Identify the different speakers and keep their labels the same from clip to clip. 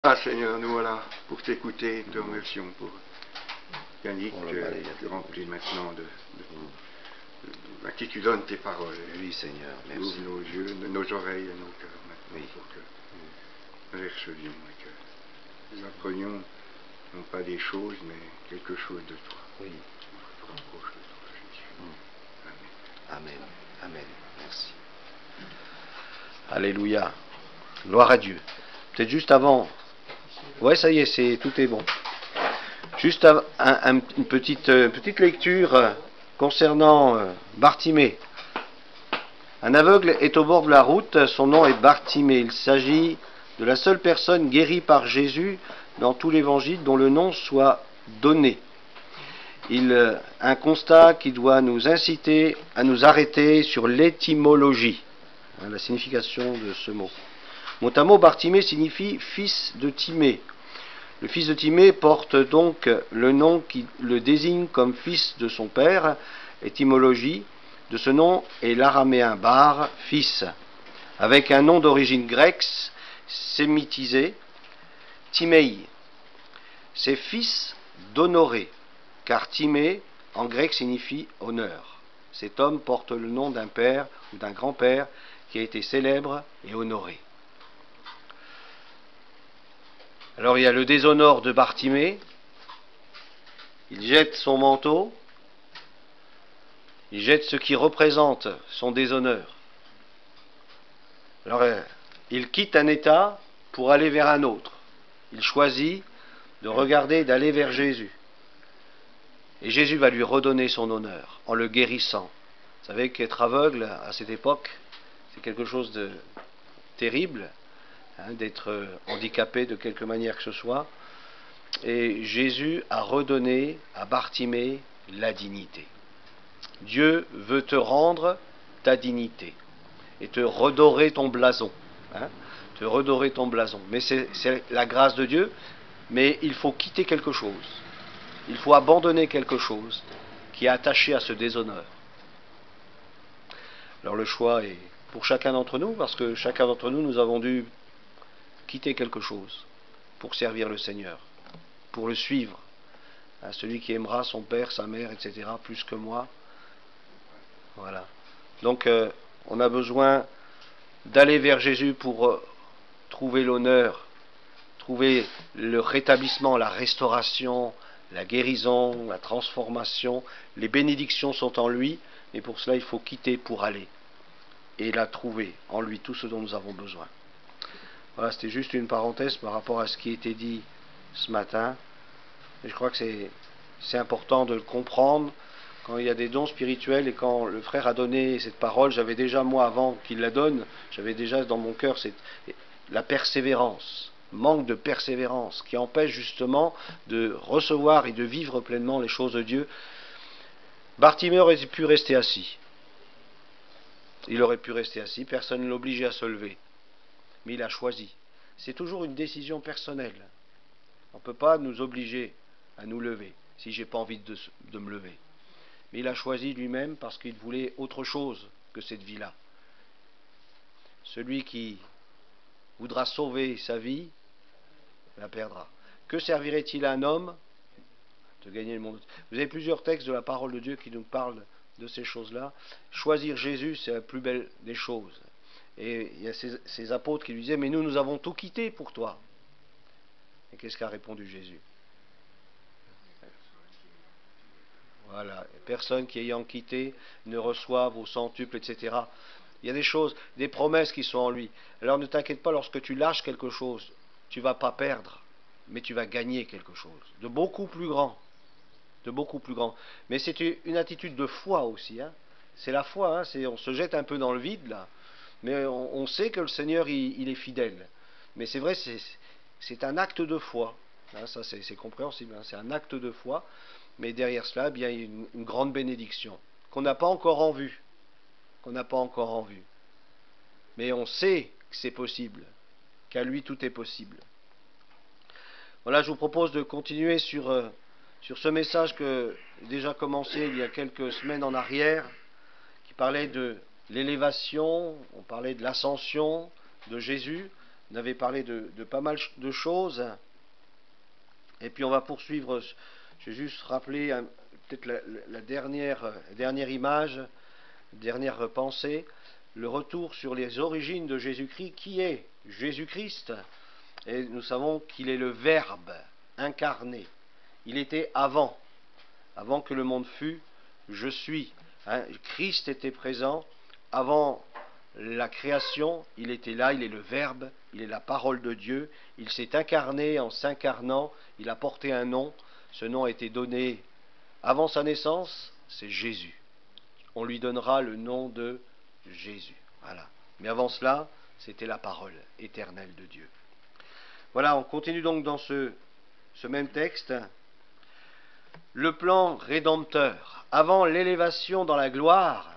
Speaker 1: Ah Seigneur, nous voilà pour t'écouter, te remercions pour Yannick, tu remplis maintenant de à qui tu donnes tes paroles.
Speaker 2: Oui Seigneur, merci.
Speaker 1: Ouvre nos yeux, nos oreilles et nos cœurs maintenant
Speaker 2: Oui.
Speaker 1: pour que nous les recevions et que nous apprenions non pas des choses mais quelque chose de toi.
Speaker 2: Oui.
Speaker 1: On se rapproche de toi, Jésus. Amen.
Speaker 2: Amen. Amen. Merci. Alléluia. Gloire à Dieu. Peut-être juste avant. Ouais, ça y est, tout est bon. Juste une petite lecture concernant Bartimée. Un aveugle est au bord de la route, son nom est Bartimée. Il s'agit de la seule personne guérie par Jésus dans tout l'évangile dont le nom soit donné. Un constat qui doit nous inciter à nous arrêter sur l'étymologie, la signification de ce mot. Mot à mot, Bartimée signifie fils de Timée. Le fils de Timée porte donc le nom qui le désigne comme fils de son père. Étymologie de ce nom est l'araméen bar, fils, avec un nom d'origine grecque, sémitisé, Timéi. C'est fils d'honoré, car Timée en grec signifie honneur. Cet homme porte le nom d'un père ou d'un grand-père qui a été célèbre et honoré. Alors il y a le déshonneur de Bartimée, il jette son manteau, il jette ce qui représente son déshonneur. Alors il quitte un état pour aller vers un autre. Il choisit de regarder, d'aller vers Jésus. Et Jésus va lui redonner son honneur en le guérissant. Vous savez qu'être aveugle à cette époque, c'est quelque chose de terrible, d'être handicapé de quelque manière que ce soit. Et Jésus a redonné à Bartimée la dignité. Dieu veut te rendre ta dignité et te redorer ton blason. Te redorer ton blason. Mais c'est la grâce de Dieu, mais il faut quitter quelque chose. Il faut abandonner quelque chose qui est attaché à ce déshonneur. Alors le choix est pour chacun d'entre nous, parce que chacun d'entre nous, nous avons dû quitter quelque chose pour servir le Seigneur, pour le suivre. Celui qui aimera son père, sa mère, etc., plus que moi. Voilà. Donc on a besoin d'aller vers Jésus pour trouver l'honneur, trouver le rétablissement, la restauration, la guérison, la transformation. Les bénédictions sont en lui, mais pour cela il faut quitter pour aller et la trouver en lui, tout ce dont nous avons besoin. Voilà, c'était juste une parenthèse par rapport à ce qui a été dit ce matin. Et je crois que c'est important de le comprendre. Quand il y a des dons spirituels et quand le frère a donné cette parole, j'avais déjà, moi, avant qu'il la donne, j'avais déjà dans mon cœur la persévérance, manque de persévérance, qui empêche justement de recevoir et de vivre pleinement les choses de Dieu. Bartimée aurait pu rester assis. Il aurait pu rester assis, personne ne l'obligeait à se lever. Mais il a choisi. C'est toujours une décision personnelle. On ne peut pas nous obliger à nous lever, si je n'ai pas envie de me lever. Mais il a choisi lui-même parce qu'il voulait autre chose que cette vie-là. Celui qui voudra sauver sa vie, la perdra. Que servirait-il à un homme de gagner le monde? Vous avez plusieurs textes de la parole de Dieu qui nous parlent de ces choses-là. Choisir Jésus, c'est la plus belle des choses. Et il y a ces apôtres qui lui disaient, mais nous avons tout quitté pour toi. Et qu'est-ce qu'a répondu Jésus? Voilà, personne qui ayant quitté ne reçoive au centuple, etc. Il y a des choses, des promesses qui sont en lui. Alors ne t'inquiète pas, lorsque tu lâches quelque chose, tu ne vas pas perdre, mais tu vas gagner quelque chose de beaucoup plus grand. De beaucoup plus grand. Mais c'est une attitude de foi aussi. C'est la foi, on se jette un peu dans le vide là. Mais on sait que le Seigneur, il est fidèle. Mais c'est vrai, c'est un acte de foi. Ça, c'est compréhensible. C'est un acte de foi. Mais derrière cela, bien, il y a une grande bénédiction qu'on n'a pas encore en vue. Qu'on n'a pas encore en vue. Mais on sait que c'est possible. Qu'à lui, tout est possible. Voilà, je vous propose de continuer sur ce message que j'ai déjà commencé il y a quelques semaines en arrière, qui parlait de l'élévation, on parlait de l'ascension de Jésus On avait parlé de pas mal de choses. Et puis on va poursuivre. Je vais juste rappeler peut-être la dernière image, dernière pensée, le retour sur les origines de Jésus-Christ. Qui est Jésus-Christ? Et nous savons qu'il est le Verbe incarné. Il était avant que le monde fût, je suis. Christ était présent avant la création, il était là, il est le Verbe, il est la parole de Dieu, il s'est incarné en s'incarnant, il a porté un nom, ce nom a été donné avant sa naissance, c'est Jésus. On lui donnera le nom de Jésus. Voilà. Mais avant cela, c'était la parole éternelle de Dieu. Voilà, on continue donc dans ce même texte. Le plan rédempteur, avant l'élévation dans la gloire,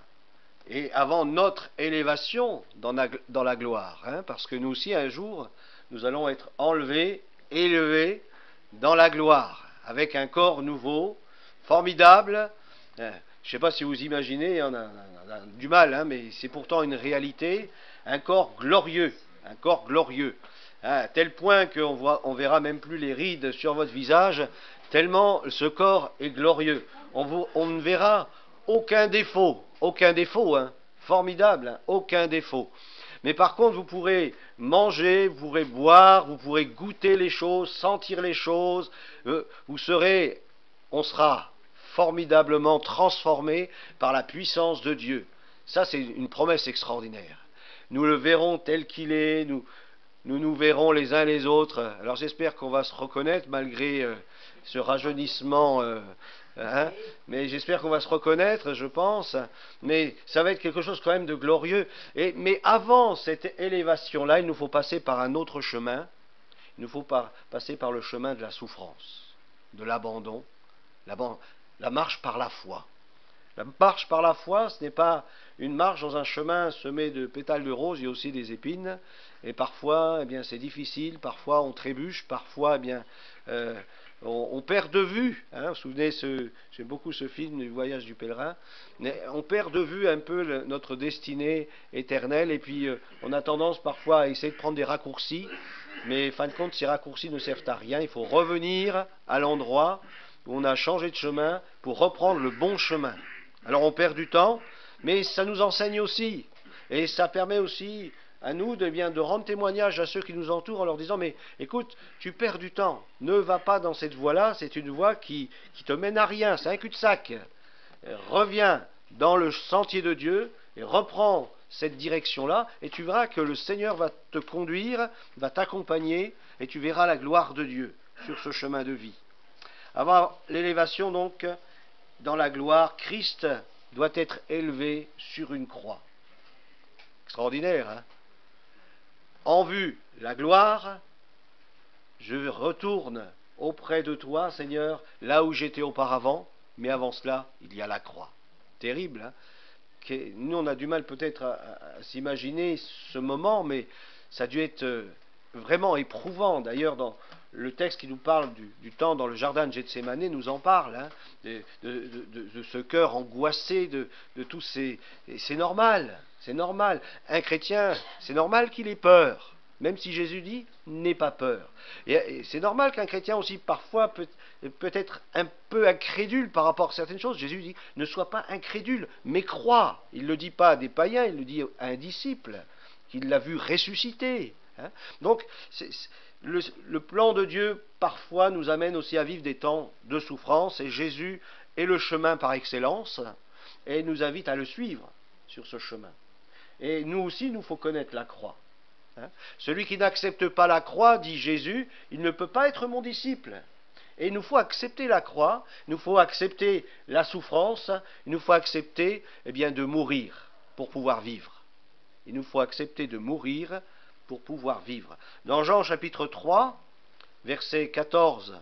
Speaker 2: et avant notre élévation dans la gloire, parce que nous aussi, un jour, nous allons être enlevés, élevés dans la gloire, avec un corps nouveau, formidable. Je ne sais pas si vous imaginez, on a du mal, mais c'est pourtant une réalité, un corps glorieux, à tel point qu'on verra même plus les rides sur votre visage, tellement ce corps est glorieux. On ne verra aucun défaut, formidable, aucun défaut. Mais par contre, vous pourrez manger, vous pourrez boire, vous pourrez goûter les choses, sentir les choses, on sera formidablement transformé par la puissance de Dieu. Ça, c'est une promesse extraordinaire. Nous le verrons tel qu'il est, nous verrons les uns les autres. Alors j'espère qu'on va se reconnaître malgré ce rajeunissement, mais j'espère qu'on va se reconnaître, je pense. Mais ça va être quelque chose quand même de glorieux. Mais avant cette élévation-là, il nous faut passer par un autre chemin. Il nous faut passer par le chemin de la souffrance, de l'abandon, la marche par la foi. La marche par la foi, ce n'est pas une marche dans un chemin semé de pétales de rose, il y a aussi des épines. Et parfois, c'est difficile, parfois on trébuche, parfois, on perd de vue. Vous vous souvenez, j'aime beaucoup ce film du voyage du pèlerin. Mais on perd de vue un peu notre destinée éternelle, et puis on a tendance parfois à essayer de prendre des raccourcis. Mais fin de compte, ces raccourcis ne servent à rien. Il faut revenir à l'endroit où on a changé de chemin pour reprendre le bon chemin. Alors on perd du temps, mais ça nous enseigne aussi, et ça permet aussi à nous de rendre témoignage à ceux qui nous entourent en leur disant, mais écoute, tu perds du temps, ne va pas dans cette voie-là, c'est une voie qui te mène à rien, c'est un cul-de-sac. Reviens dans le sentier de Dieu et reprends cette direction-là, et tu verras que le Seigneur va te conduire, va t'accompagner, et tu verras la gloire de Dieu sur ce chemin de vie. Avant l'élévation donc, dans la gloire, Christ doit être élevé sur une croix. Extraordinaire, En vue la gloire, je retourne auprès de toi, Seigneur, là où j'étais auparavant, mais avant cela, il y a la croix. Terrible, Nous, on a du mal peut-être à s'imaginer ce moment, mais ça a dû être vraiment éprouvant. D'ailleurs, dans le texte qui nous parle du temps dans le jardin de Gethsémanée nous en parle, de ce cœur angoissé, de tous ces... Et c'est normal. Un chrétien, c'est normal qu'il ait peur, même si Jésus dit « n'aie pas peur ». Et c'est normal qu'un chrétien aussi parfois peut être un peu incrédule par rapport à certaines choses. Jésus dit « ne sois pas incrédule, mais crois ». Il ne le dit pas à des païens, il le dit à un disciple qu'il l'a vu ressusciter. Donc, le plan de Dieu, parfois, nous amène aussi à vivre des temps de souffrance, et Jésus est le chemin par excellence, et nous invite à le suivre sur ce chemin. Et nous aussi, il nous faut connaître la croix. Celui qui n'accepte pas la croix, dit Jésus, il ne peut pas être mon disciple. Et il nous faut accepter la croix, il nous faut accepter la souffrance, il nous faut accepter de mourir pour pouvoir vivre. Il nous faut accepter de mourir pour pouvoir vivre. Dans Jean chapitre 3, versets 14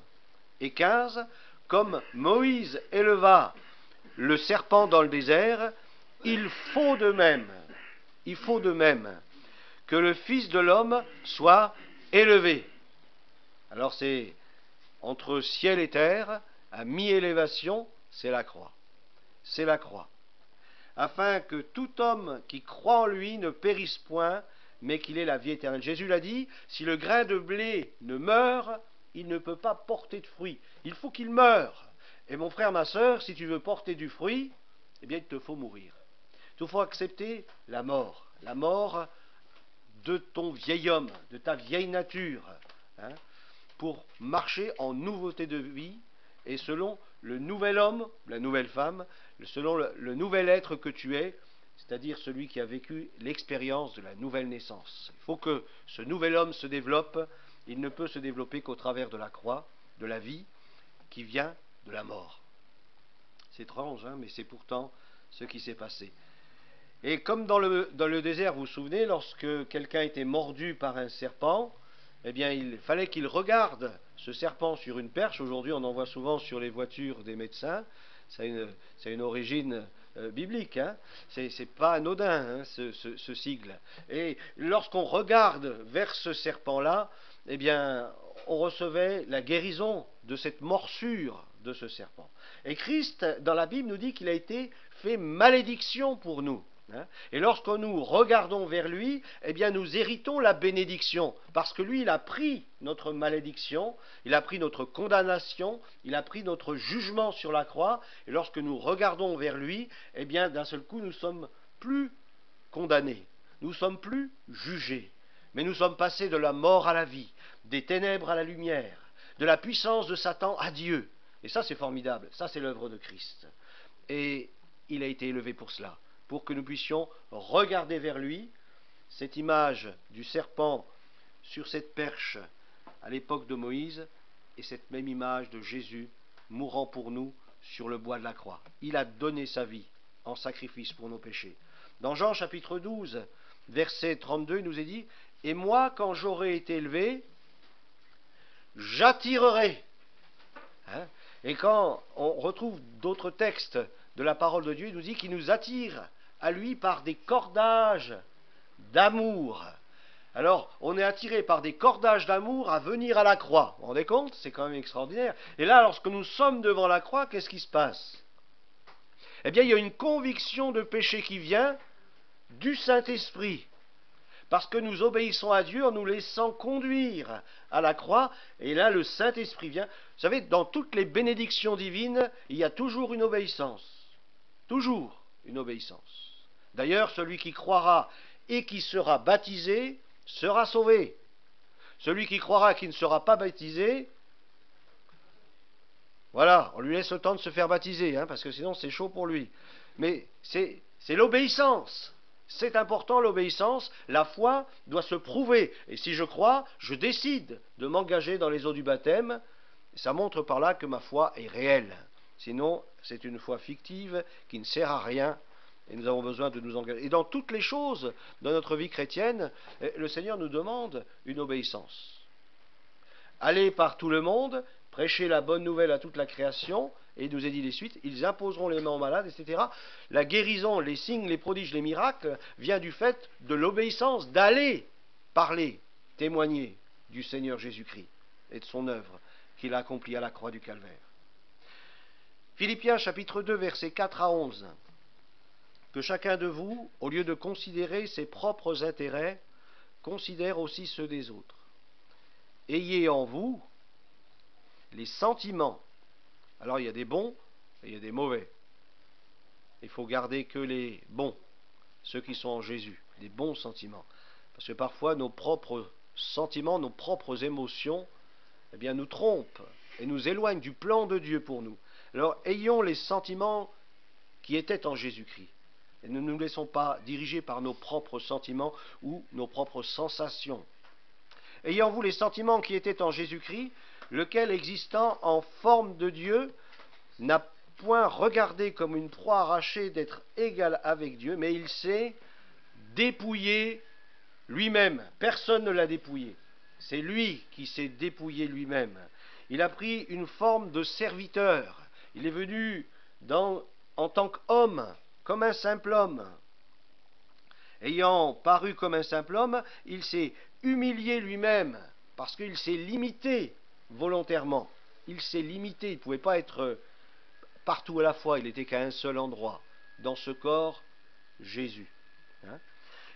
Speaker 2: et 15, comme Moïse éleva le serpent dans le désert, il faut de même que le Fils de l'homme soit élevé. Alors c'est entre ciel et terre, à mi-élévation, c'est la croix. C'est la croix. Afin que tout homme qui croit en lui ne périsse point, mais qu'il est la vie éternelle. Jésus l'a dit, si le grain de blé ne meurt, il ne peut pas porter de fruit. Il faut qu'il meure. Et mon frère, ma sœur, si tu veux porter du fruit, eh bien il te faut mourir. Il te faut accepter la mort de ton vieil homme, de ta vieille nature, pour marcher en nouveauté de vie et selon le nouvel homme, la nouvelle femme, selon le nouvel être que tu es, c'est-à-dire celui qui a vécu l'expérience de la nouvelle naissance. Il faut que ce nouvel homme se développe. Il ne peut se développer qu'au travers de la croix, de la vie qui vient de la mort. C'est étrange, mais c'est pourtant ce qui s'est passé. Et comme dans le désert, vous vous souvenez, lorsque quelqu'un était mordu par un serpent, eh bien il fallait qu'il regarde ce serpent sur une perche. Aujourd'hui, on en voit souvent sur les voitures des médecins. C'est une origine biblique. C'est pas anodin, ce sigle. Et lorsqu'on regarde vers ce serpent-là, eh bien, on recevait la guérison de cette morsure de ce serpent. Et Christ, dans la Bible, nous dit qu'il a été fait malédiction pour nous. Et lorsque nous regardons vers lui, eh bien nous héritons la bénédiction, parce que lui, il a pris notre malédiction, il a pris notre condamnation, il a pris notre jugement sur la croix, et lorsque nous regardons vers lui, eh bien d'un seul coup, nous sommes plus condamnés, nous sommes plus jugés, mais nous sommes passés de la mort à la vie, des ténèbres à la lumière, de la puissance de Satan à Dieu. Et ça, c'est formidable, ça, c'est l'œuvre de Christ. Et il a été élevé pour cela, pour que nous puissions regarder vers lui. Cette image du serpent sur cette perche à l'époque de Moïse, et cette même image de Jésus mourant pour nous sur le bois de la croix. Il a donné sa vie en sacrifice pour nos péchés. Dans Jean chapitre 12, verset 32, il nous est dit « Et moi, quand j'aurai été élevé, j'attirerai ». Et quand on retrouve d'autres textes de la parole de Dieu, il nous dit qu'il nous attire à lui par des cordages d'amour. Alors, on est attiré par des cordages d'amour à venir à la croix. Vous vous rendez compte? C'est quand même extraordinaire. Et là, lorsque nous sommes devant la croix, qu'est-ce qui se passe? Eh bien, il y a une conviction de péché qui vient du Saint-Esprit. Parce que nous obéissons à Dieu en nous laissant conduire à la croix. Et là, le Saint-Esprit vient. Vous savez, dans toutes les bénédictions divines, il y a toujours une obéissance. Toujours une obéissance. D'ailleurs, celui qui croira et qui sera baptisé sera sauvé. Celui qui croira et qui ne sera pas baptisé, voilà, on lui laisse le temps de se faire baptiser, parce que sinon c'est chaud pour lui. Mais c'est l'obéissance. C'est important, l'obéissance. La foi doit se prouver. Et si je crois, je décide de m'engager dans les eaux du baptême. Ça montre par là que ma foi est réelle. Sinon, c'est une foi fictive qui ne sert à rien. Et nous avons besoin de nous engager. Et dans toutes les choses de notre vie chrétienne, le Seigneur nous demande une obéissance. Allez par tout le monde, prêchez la bonne nouvelle à toute la création, et il nous est dit les suites, ils imposeront les mains aux malades, etc. La guérison, les signes, les prodiges, les miracles, vient du fait de l'obéissance, d'aller parler, témoigner du Seigneur Jésus-Christ et de son œuvre qu'il a accomplie à la croix du Calvaire. Philippiens chapitre 2, versets 4 à 11. Que chacun de vous, au lieu de considérer ses propres intérêts, considère aussi ceux des autres. Ayez en vous les sentiments. Alors il y a des bons et il y a des mauvais. Il faut garder que les bons, ceux qui sont en Jésus, les bons sentiments. Parce que parfois nos propres sentiments, nos propres émotions, eh bien, nous trompent et nous éloignent du plan de Dieu pour nous. Alors ayons les sentiments qui étaient en Jésus-Christ. Et ne nous laissons pas diriger par nos propres sentiments ou nos propres sensations. Ayez en vous les sentiments qui étaient en Jésus-Christ, lequel, existant en forme de Dieu, n'a point regardé comme une proie arrachée d'être égal avec Dieu, mais il s'est dépouillé lui-même. Personne ne l'a dépouillé. C'est lui qui s'est dépouillé lui-même. Il a pris une forme de serviteur. Il est venu en tant qu'homme, comme un simple homme. Ayant paru comme un simple homme, il s'est humilié lui-même, parce qu'il s'est limité volontairement. Il s'est limité, il ne pouvait pas être partout à la fois, il n'était qu'à un seul endroit, dans ce corps, Jésus.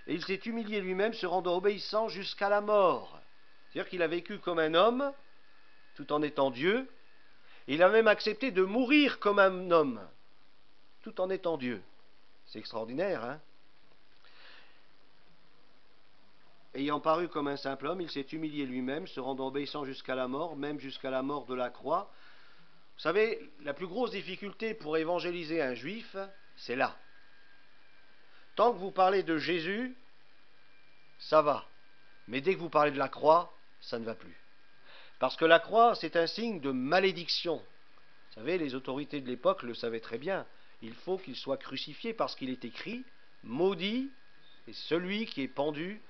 Speaker 2: et il s'est humilié lui-même, se rendant obéissant jusqu'à la mort. C'est-à-dire qu'il a vécu comme un homme, tout en étant Dieu, et il a même accepté de mourir comme un homme, tout en étant Dieu. C'est extraordinaire, hein? Ayant paru comme un simple homme, il s'est humilié lui-même, se rendant obéissant jusqu'à la mort, même jusqu'à la mort de la croix. Vous savez, la plus grosse difficulté pour évangéliser un juif, c'est là. Tant que vous parlez de Jésus, ça va. Mais dès que vous parlez de la croix, ça ne va plus. Parce que la croix, c'est un signe de malédiction. Vous savez, les autorités de l'époque le savaient très bien. Il faut qu'il soit crucifié parce qu'il est écrit « Maudit est celui qui est pendu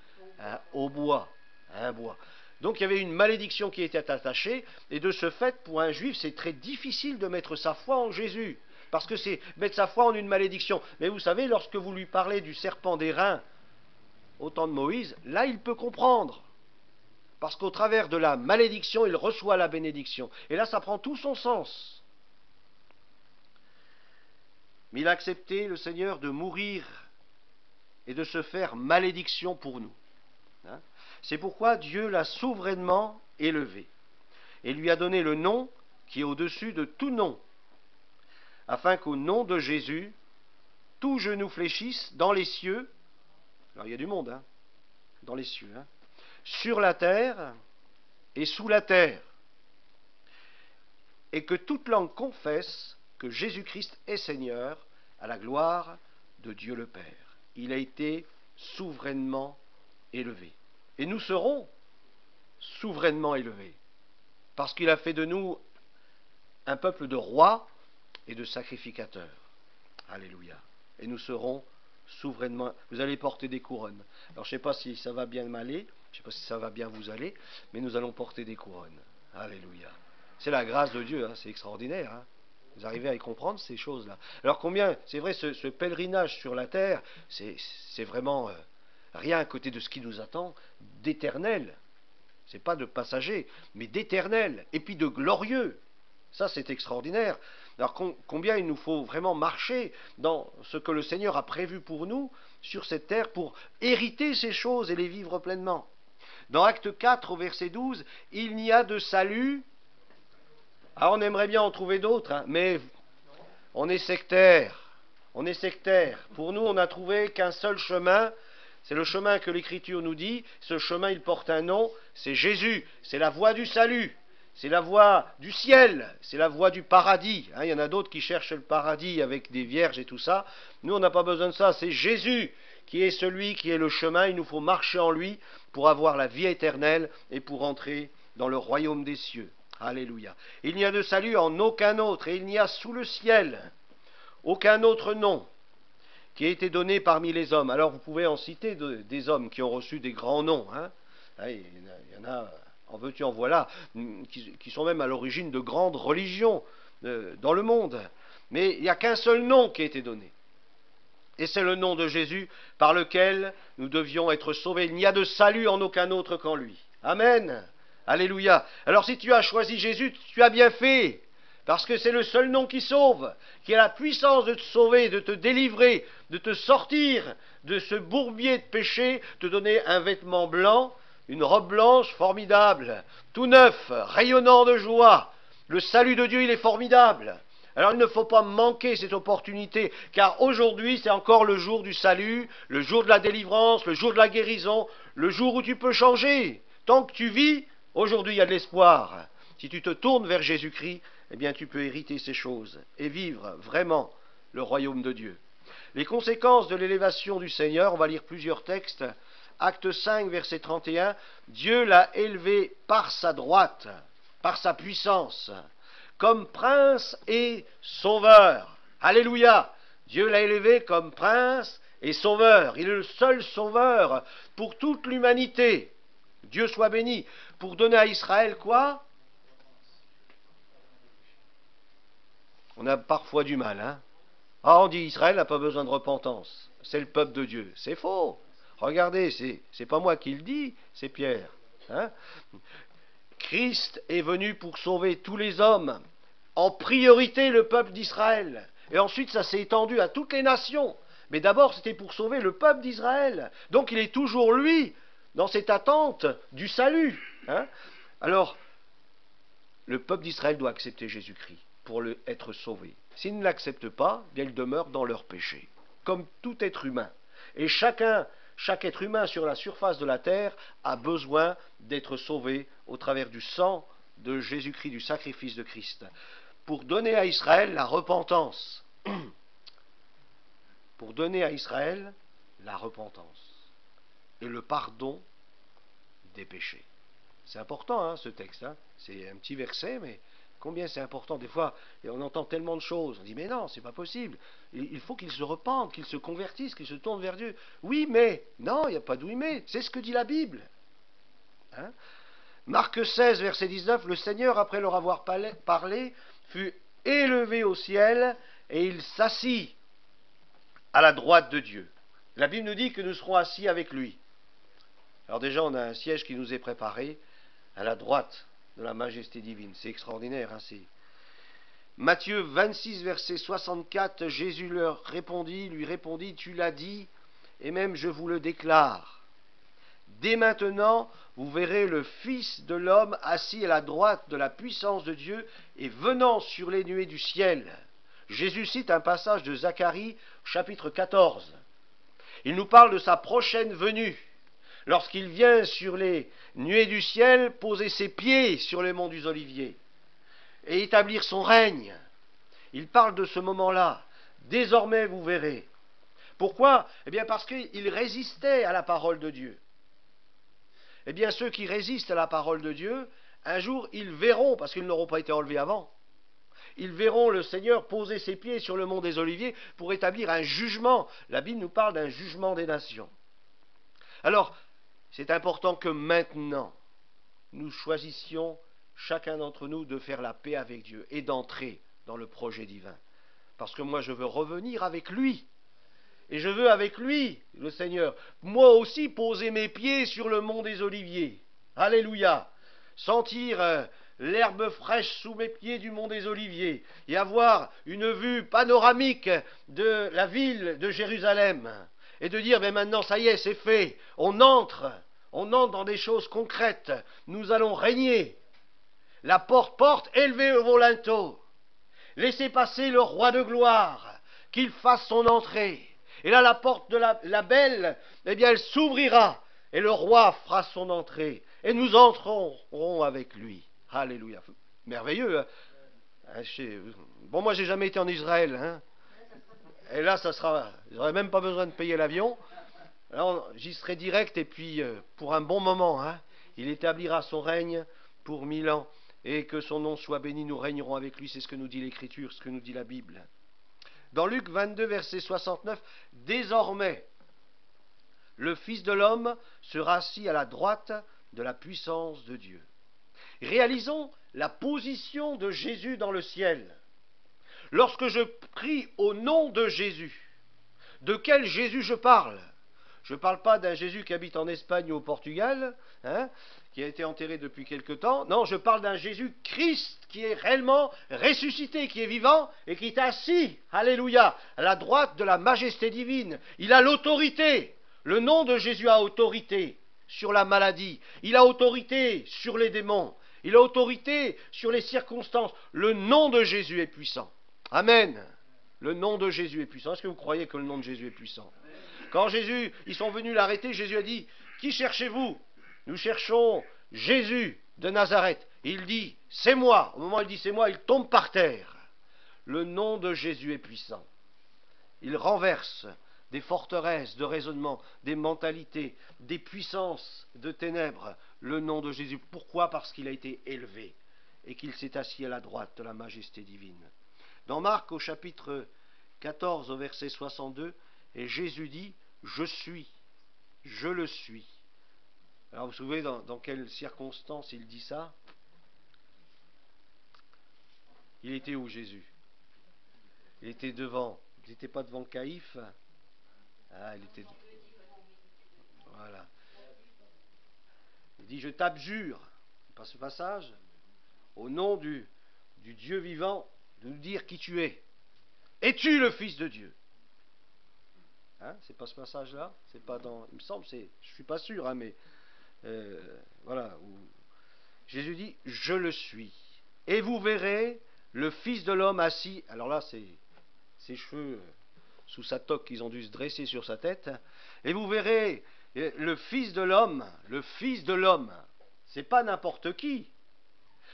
Speaker 2: au bois, à un bois ». Donc il y avait une malédiction qui était attachée, et de ce fait, pour un juif, c'est très difficile de mettre sa foi en Jésus, parce que c'est mettre sa foi en une malédiction. Mais vous savez, lorsque vous lui parlez du serpent d'airain au temps de Moïse, là il peut comprendre, parce qu'au travers de la malédiction, il reçoit la bénédiction. Et là, ça prend tout son sens. Mais il a accepté, le Seigneur, de mourir et de se faire malédiction pour nous. Hein? C'est pourquoi Dieu l'a souverainement élevé et lui a donné le nom qui est au-dessus de tout nom, afin qu'au nom de Jésus, tout genou fléchisse dans les cieux, alors il y a du monde, hein, dans les cieux, hein, sur la terre et sous la terre, et que toute langue confesse que Jésus-Christ est Seigneur, à la gloire de Dieu le Père. Il a été souverainement élevé. Et nous serons souverainement élevés, parce qu'il a fait de nous un peuple de rois et de sacrificateurs. Alléluia. Et nous serons souverainement... Vous allez porter des couronnes. Alors je ne sais pas si ça va bien m'aller, je ne sais pas si ça va bien vous aller, mais nous allons porter des couronnes. Alléluia. C'est la grâce de Dieu, hein, c'est extraordinaire. Hein. Vous arrivez à y comprendre ces choses-là. Alors combien, c'est vrai, ce pèlerinage sur la terre, c'est vraiment... rien à côté de ce qui nous attend, d'éternel. C'est pas de passager, mais d'éternel, et puis de glorieux. Ça, c'est extraordinaire. Alors combien il nous faut vraiment marcher dans ce que le Seigneur a prévu pour nous sur cette terre pour hériter ces choses et les vivre pleinement. Dans Acte 4, au verset 12, il n'y a de salut. Ah, on aimerait bien en trouver d'autres, hein, mais on est sectaire. On est sectaire. Pour nous, on n'a trouvé qu'un seul chemin. C'est le chemin que l'Écriture nous dit. Ce chemin, il porte un nom. C'est Jésus. C'est la voie du salut. C'est la voie du ciel. C'est la voie du paradis. Hein, il y en a d'autres qui cherchent le paradis avec des vierges et tout ça. Nous, on n'a pas besoin de ça. C'est Jésus qui est celui qui est le chemin. Il nous faut marcher en lui pour avoir la vie éternelle et pour entrer dans le royaume des cieux. Alléluia. Il n'y a de salut en aucun autre, et il n'y a sous le ciel aucun autre nom qui a été donné parmi les hommes. Alors vous pouvez en citer des hommes qui ont reçu des grands noms. Hein. Il y en a, en veux-tu, en voilà, qui sont même à l'origine de grandes religions dans le monde. Mais il n'y a qu'un seul nom qui a été donné. Et c'est le nom de Jésus par lequel nous devions être sauvés. Il n'y a de salut en aucun autre qu'en lui. Amen. Alléluia. Alors si tu as choisi Jésus, tu as bien fait, parce que c'est le seul nom qui sauve, qui a la puissance de te sauver, de te délivrer, de te sortir de ce bourbier de péché, te donner un vêtement blanc, une robe blanche formidable, tout neuf, rayonnant de joie. Le salut de Dieu, il est formidable. Alors il ne faut pas manquer cette opportunité, car aujourd'hui c'est encore le jour du salut, le jour de la délivrance, le jour de la guérison, le jour où tu peux changer. Tant que tu vis, aujourd'hui, il y a de l'espoir. Si tu te tournes vers Jésus-Christ, eh bien, tu peux hériter ces choses et vivre vraiment le royaume de Dieu. Les conséquences de l'élévation du Seigneur, on va lire plusieurs textes. Acte 5, verset 31, Dieu l'a élevé par sa droite, par sa puissance, comme prince et sauveur. Alléluia! Dieu l'a élevé comme prince et sauveur. Il est le seul sauveur pour toute l'humanité. Dieu soit béni. Pour donner à Israël quoi? On a parfois du mal, hein? Ah, on dit Israël n'a pas besoin de repentance. C'est le peuple de Dieu. C'est faux. Regardez, c'est pas moi qui le dis, c'est Pierre. Hein? Christ est venu pour sauver tous les hommes. En priorité, le peuple d'Israël. Et ensuite, ça s'est étendu à toutes les nations. Mais d'abord, c'était pour sauver le peuple d'Israël. Donc il est toujours, lui, dans cette attente du salut. Hein. Alors, le peuple d'Israël doit accepter Jésus-Christ pour être sauvé. S'ils ne l'acceptent pas, bien ils demeurent dans leur péché, comme tout être humain. Et chaque être humain sur la surface de la terre a besoin d'être sauvé au travers du sang de Jésus-Christ, du sacrifice de Christ, pour donner à Israël la repentance. Pour donner à Israël la repentance et le pardon des péchés. C'est important, hein, ce texte. Hein. C'est un petit verset, mais combien c'est important. Des fois, on entend tellement de choses. On dit, mais non, c'est pas possible. Il faut qu'ils se repentent, qu'ils se convertissent, qu'ils se tournent vers Dieu. Oui, mais. Non, il n'y a pas de oui, mais. C'est ce que dit la Bible. Hein. Marc 16, verset 19, le Seigneur, après leur avoir parlé, fut élevé au ciel et il s'assit à la droite de Dieu. La Bible nous dit que nous serons assis avec lui. Alors déjà, on a un siège qui nous est préparé à la droite de la majesté divine. C'est extraordinaire. Hein, c'est... Matthieu 26, verset 64, Jésus lui répondit, tu l'as dit, et même je vous le déclare. Dès maintenant, vous verrez le Fils de l'homme assis à la droite de la puissance de Dieu et venant sur les nuées du ciel. Jésus cite un passage de Zacharie, chapitre 14. Il nous parle de sa prochaine venue, lorsqu'il vient sur les nuées du ciel poser ses pieds sur les monts des Oliviers et établir son règne. Il parle de ce moment-là. Désormais, vous verrez. Pourquoi ? Eh bien, parce qu'il résistait à la parole de Dieu. Eh bien, ceux qui résistent à la parole de Dieu, un jour, ils verront, parce qu'ils n'auront pas été enlevés avant, ils verront le Seigneur poser ses pieds sur le mont des Oliviers pour établir un jugement. La Bible nous parle d'un jugement des nations. Alors, c'est important que maintenant, nous choisissions, chacun d'entre nous, de faire la paix avec Dieu et d'entrer dans le projet divin. Parce que moi, je veux revenir avec lui. Et je veux avec lui, le Seigneur, moi aussi poser mes pieds sur le mont des Oliviers. Alléluia. Sentir l'herbe fraîche sous mes pieds du mont des Oliviers et avoir une vue panoramique de la ville de Jérusalem. Et de dire, mais maintenant, ça y est, c'est fait. On entre dans des choses concrètes. Nous allons régner. La porte, élevez vos linteaux. Laissez passer le roi de gloire, qu'il fasse son entrée. Et là, la porte de la belle, eh bien, elle s'ouvrira, et le roi fera son entrée, et nous entrerons avec lui. Alléluia. Merveilleux. Hein. Bon, moi, j'ai jamais été en Israël, hein. Et là, ça sera, j'aurais même pas besoin de payer l'avion. Alors, j'y serai direct, et puis, pour un bon moment, hein, il établira son règne pour 1000 ans, et que son nom soit béni, nous régnerons avec lui, c'est ce que nous dit l'Écriture, ce que nous dit la Bible. Dans Luc 22, verset 69, désormais, le Fils de l'homme sera assis à la droite de la puissance de Dieu. Réalisons la position de Jésus dans le ciel. Lorsque je prie au nom de Jésus, de quel Jésus je parle ? Je ne parle pas d'un Jésus qui habite en Espagne ou au Portugal, hein, qui a été enterré depuis quelque temps. Non, je parle d'un Jésus-Christ qui est réellement ressuscité, qui est vivant et qui est assis, alléluia, à la droite de la majesté divine. Il a l'autorité. Le nom de Jésus a autorité sur la maladie. Il a autorité sur les démons. Il a autorité sur les circonstances. Le nom de Jésus est puissant. Amen. Le nom de Jésus est puissant. Est-ce que vous croyez que le nom de Jésus est puissant ? Quand Jésus, ils sont venus l'arrêter, Jésus a dit, « Qui cherchez-vous » ? Nous cherchons Jésus de Nazareth. Et il dit, « C'est moi ». Au moment où il dit « C'est moi », il tombe par terre. Le nom de Jésus est puissant. Il renverse des forteresses de raisonnement, des mentalités, des puissances de ténèbres. Le nom de Jésus. Pourquoi ? Parce qu'il a été élevé et qu'il s'est assis à la droite de la majesté divine. Dans Marc, au chapitre 14, au verset 62, et Jésus dit, « Je suis, je le suis ». Alors vous vous souvenez dans quelles circonstances il dit ça ? Il était où Jésus ? Il était devant. Il n'était pas devant Caïphe. Ah, il était... Voilà. Il dit, « Je t'abjure », pas ce passage, au nom du Dieu vivant, de nous dire qui tu es. Es-tu le Fils de Dieu ? Hein, c'est pas ce passage-là, c'est pas dans. Il me semble, je suis pas sûr, hein, mais voilà. Où Jésus dit, je le suis. Et vous verrez le Fils de l'homme assis. Alors là, c'est ses cheveux sous sa toque qu'ils ont dû se dresser sur sa tête. Et vous verrez le Fils de l'homme, c'est pas n'importe qui.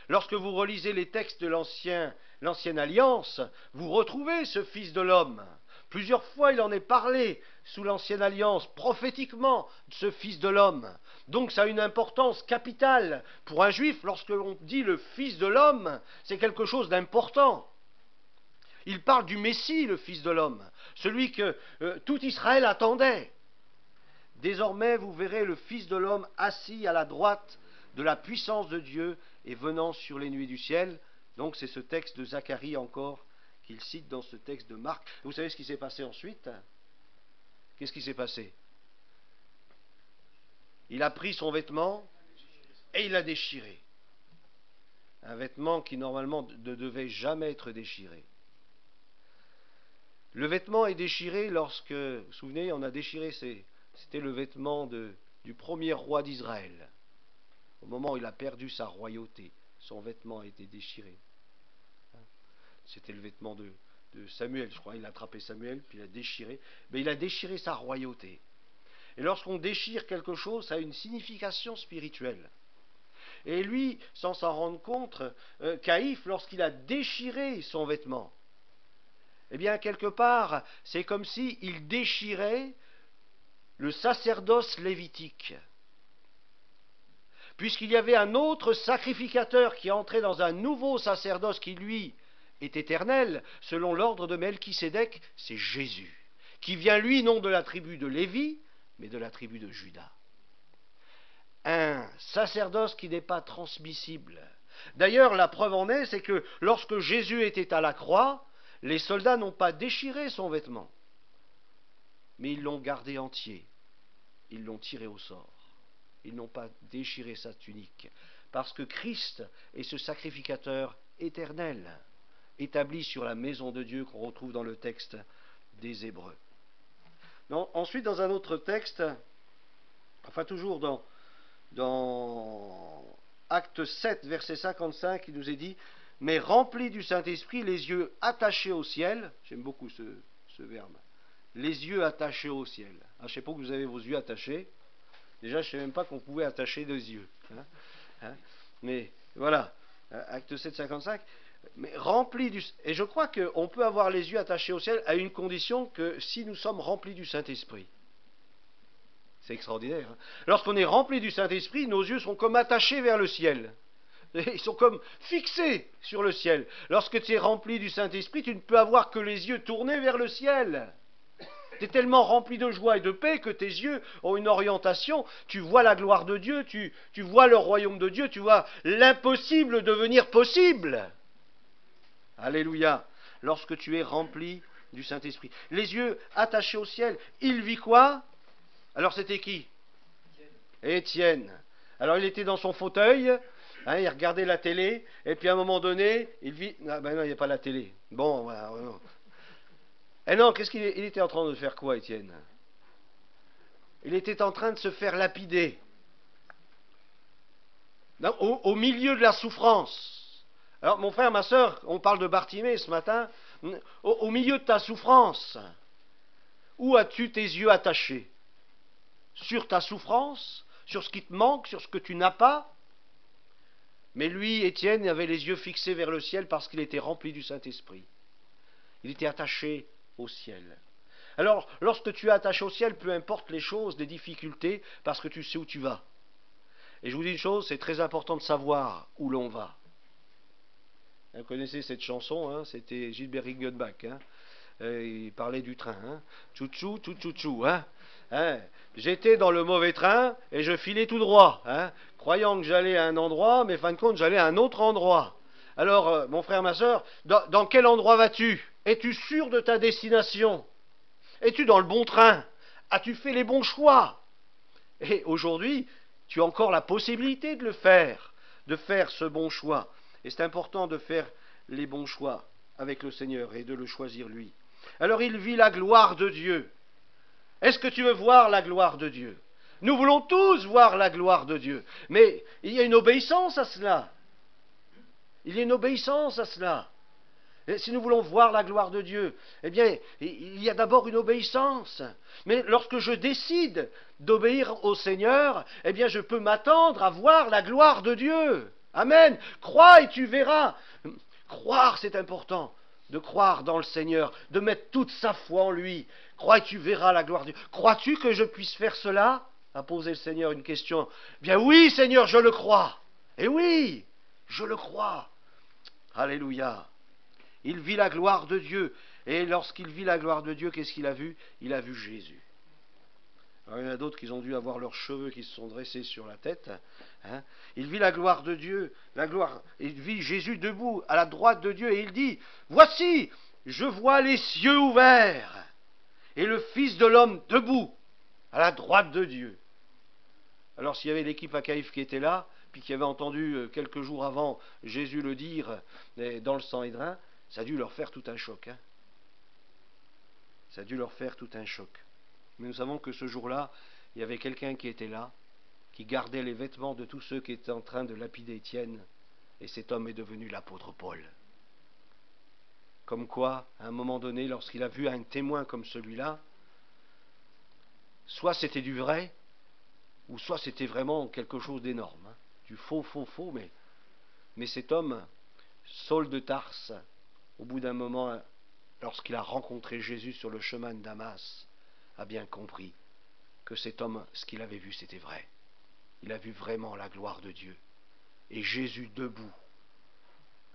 Speaker 2: Lorsque vous relisez les textes de l'ancienne alliance, vous retrouvez ce Fils de l'homme. Plusieurs fois, il en est parlé sous l'ancienne alliance, prophétiquement, de ce Fils de l'homme. Donc ça a une importance capitale pour un juif. Lorsque l'on dit le Fils de l'homme, c'est quelque chose d'important. Il parle du Messie, le Fils de l'homme, celui que tout Israël attendait. Désormais, vous verrez le Fils de l'homme assis à la droite de la puissance de Dieu et venant sur les nuées du ciel. Donc c'est ce texte de Zacharie encore qu'il cite dans ce texte de Marc. Vous savez ce qui s'est passé ensuite? Qu'est-ce qui s'est passé? Il a pris son vêtement et il l'a déchiré. Un vêtement qui normalement ne devait jamais être déchiré. Le vêtement est déchiré lorsque, vous vous souvenez, on a déchiré, c'était le vêtement du premier roi d'Israël. Au moment où il a perdu sa royauté, son vêtement a été déchiré. C'était le vêtement de Samuel, je crois. Il a attrapé Samuel, puis il a déchiré. Mais il a déchiré sa royauté. Et lorsqu'on déchire quelque chose, ça a une signification spirituelle. Et lui, sans s'en rendre compte, Caïphe, lorsqu'il a déchiré son vêtement, eh bien, quelque part, c'est comme s'il déchirait le sacerdoce lévitique. Puisqu'il y avait un autre sacrificateur qui entrait dans un nouveau sacerdoce qui, lui, est éternel, selon l'ordre de Melchisédek, c'est Jésus, qui vient, lui, non de la tribu de Lévi, mais de la tribu de Juda. Un sacerdoce qui n'est pas transmissible. D'ailleurs, la preuve en est, c'est que lorsque Jésus était à la croix, les soldats n'ont pas déchiré son vêtement, mais ils l'ont gardé entier. Ils l'ont tiré au sort. Ils n'ont pas déchiré sa tunique, parce que Christ est ce sacrificateur éternel, établi sur la maison de Dieu qu'on retrouve dans le texte des Hébreux. Non, ensuite, dans un autre texte, enfin toujours dans Acte 7, verset 55, il nous est dit « Mais remplis du Saint-Esprit, les yeux attachés au ciel », j'aime beaucoup ce verbe, les yeux attachés au ciel. Ah, je ne sais pas que vous avez vos yeux attachés. Déjà, je ne savais même pas qu'on pouvait attacher des yeux. Mais voilà, Acte 7, 55. Mais remplis du... Et je crois qu'on peut avoir les yeux attachés au ciel à une condition, que si nous sommes remplis du Saint-Esprit. C'est extraordinaire. Hein. Lorsqu'on est rempli du Saint-Esprit, nos yeux sont comme attachés vers le ciel. Ils sont comme fixés sur le ciel. Lorsque tu es rempli du Saint-Esprit, tu ne peux avoir que les yeux tournés vers le ciel. Tu es tellement rempli de joie et de paix que tes yeux ont une orientation. Tu vois la gloire de Dieu, tu vois le royaume de Dieu, tu vois l'impossible devenir possible. Alléluia. Lorsque tu es rempli du Saint-Esprit. Les yeux attachés au ciel. Il vit quoi? Alors c'était qui? Étienne. Alors il était dans son fauteuil, hein, il regardait la télé, et puis à un moment donné, il vit... Ah ben non, il n'y a pas la télé. Bon, voilà. Et non, qu'est-ce qu'il était en train de faire quoi, Étienne? Il était en train de se faire lapider. Non, au milieu de la souffrance. Alors, mon frère, ma sœur, on parle de Bartimée ce matin. Au milieu de ta souffrance, où as-tu tes yeux attachés? Sur ta souffrance? Sur ce qui te manque? Sur ce que tu n'as pas? Mais lui, Étienne, avait les yeux fixés vers le ciel parce qu'il était rempli du Saint-Esprit. Il était attaché au ciel. Alors, lorsque tu es attaché au ciel, peu importe les choses, les difficultés, parce que tu sais où tu vas. Et je vous dis une chose, c'est très important de savoir où l'on va. Vous connaissez cette chanson, hein, c'était Gilbert Ringelbach, hein, il parlait du train, hein, tchou-tchou, tchou-tchou-tchou, hein, hein, j'étais dans le mauvais train et je filais tout droit, hein, croyant que j'allais à un endroit, mais fin de compte j'allais à un autre endroit. Alors, mon frère, ma sœur, dans quel endroit vas-tu? Es-tu sûr de ta destination? Es-tu dans le bon train? As-tu fait les bons choix? Et aujourd'hui, tu as encore la possibilité de le faire, de faire ce bon choix. Et c'est important de faire les bons choix avec le Seigneur et de le choisir lui. Alors il vit la gloire de Dieu. Est-ce que tu veux voir la gloire de Dieu? Nous voulons tous voir la gloire de Dieu, mais il y a une obéissance à cela. Il y a une obéissance à cela. Et si nous voulons voir la gloire de Dieu, eh bien, il y a d'abord une obéissance. Mais lorsque je décide d'obéir au Seigneur, eh bien, je peux m'attendre à voir la gloire de Dieu. Amen. Crois et tu verras. Croire, c'est important. De croire dans le Seigneur, de mettre toute sa foi en lui. Crois et tu verras la gloire de Dieu. Crois-tu que je puisse faire cela? A posé le Seigneur une question. Bien oui, Seigneur, je le crois. Et oui, je le crois. Alléluia. Il vit la gloire de Dieu. Et lorsqu'il vit la gloire de Dieu, qu'est-ce qu'il a vu? Il a vu Jésus. Alors, il y en a d'autres qui ont dû avoir leurs cheveux qui se sont dressés sur la tête. Hein. Il vit la gloire de Dieu, il vit Jésus debout à la droite de Dieu et il dit, voici, je vois les cieux ouverts et le Fils de l'homme debout à la droite de Dieu. Alors s'il y avait l'équipe à Caïphe qui était là, puis qui avait entendu quelques jours avant Jésus le dire dans le Sanhédrin, ça a dû leur faire tout un choc. Hein. Ça a dû leur faire tout un choc. Mais nous savons que ce jour-là, il y avait quelqu'un qui était là, qui gardait les vêtements de tous ceux qui étaient en train de lapider Étienne, et cet homme est devenu l'apôtre Paul. Comme quoi, à un moment donné, lorsqu'il a vu un témoin comme celui-là, soit c'était du vrai, ou soit c'était vraiment quelque chose d'énorme, hein, du faux, mais cet homme, Saul de Tarse, au bout d'un moment, lorsqu'il a rencontré Jésus sur le chemin de Damas, a bien compris que cet homme, ce qu'il avait vu, c'était vrai. Il a vu vraiment la gloire de Dieu. Et Jésus debout,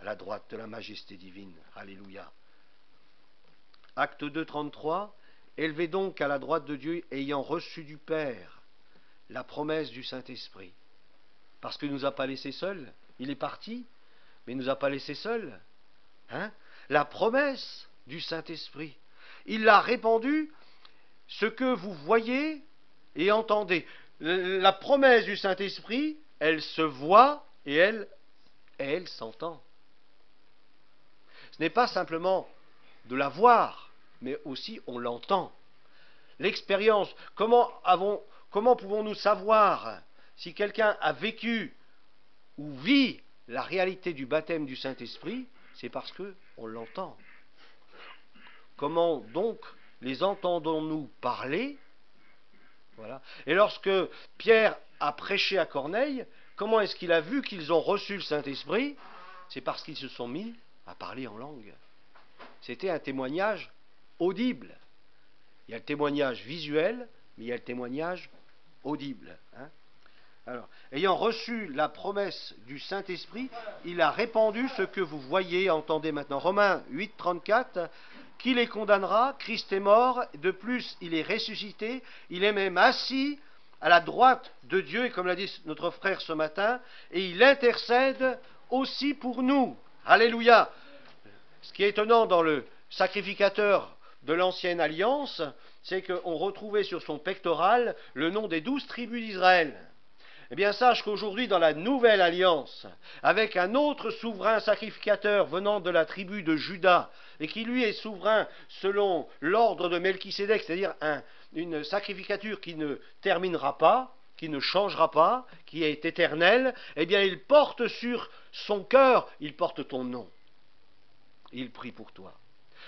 Speaker 2: à la droite de la majesté divine. Alléluia. Acte 2, 33. Élevé donc à la droite de Dieu, ayant reçu du Père la promesse du Saint-Esprit. Parce qu'il ne nous a pas laissés seuls. Il est parti, mais il ne nous a pas laissés seuls. Hein? La promesse du Saint-Esprit. Il l'a répandue, ce que vous voyez et entendez. La promesse du Saint-Esprit, elle se voit et elle s'entend. Ce n'est pas simplement de la voir, mais aussi on l'entend. L'expérience, comment pouvons-nous savoir si quelqu'un a vécu ou vit la réalité du baptême du Saint-Esprit? C'est parce qu'on l'entend. Comment donc les entendons-nous parler? Voilà. Et lorsque Pierre a prêché à Corneille, comment est-ce qu'il a vu qu'ils ont reçu le Saint-Esprit? C'est parce qu'ils se sont mis à parler en langue. C'était un témoignage audible. Il y a le témoignage visuel, mais il y a le témoignage audible. Hein. Alors, ayant reçu la promesse du Saint-Esprit, il a répandu ce que vous voyez et entendez maintenant. Romains 8, 34. Qui les condamnera? Christ est mort, de plus il est ressuscité, il est même assis à la droite de Dieu, et comme l'a dit notre frère ce matin, et il intercède aussi pour nous. Alléluia. Ce qui est étonnant dans le sacrificateur de l'ancienne alliance, c'est qu'on retrouvait sur son pectoral le nom des 12 tribus d'Israël. Eh bien, sache qu'aujourd'hui, dans la nouvelle alliance, avec un autre souverain sacrificateur venant de la tribu de Juda, et qui lui est souverain selon l'ordre de Melchisédek, c'est-à-dire une sacrificature qui ne terminera pas, qui ne changera pas, qui est éternelle, eh bien, il porte sur son cœur, il porte ton nom. Il prie pour toi.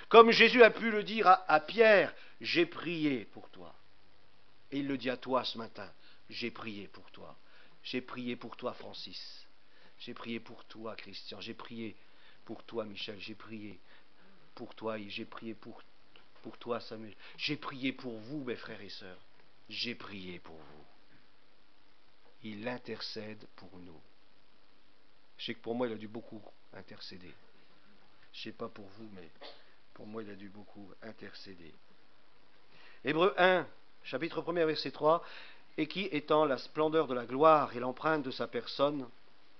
Speaker 2: Comme Jésus a pu le dire à Pierre, j'ai prié pour toi. Et il le dit à toi ce matin, j'ai prié pour toi. J'ai prié pour toi, Francis. J'ai prié pour toi, Christian. J'ai prié pour toi, Michel. J'ai prié pour toi. J'ai prié pour toi, Samuel. J'ai prié pour vous, mes frères et sœurs. J'ai prié pour vous. Il intercède pour nous. Je sais que pour moi, il a dû beaucoup intercéder. Je ne sais pas pour vous, mais pour moi, il a dû beaucoup intercéder. Hébreux 1, chapitre 1, verset 3. Et qui, étant la splendeur de la gloire et l'empreinte de sa personne,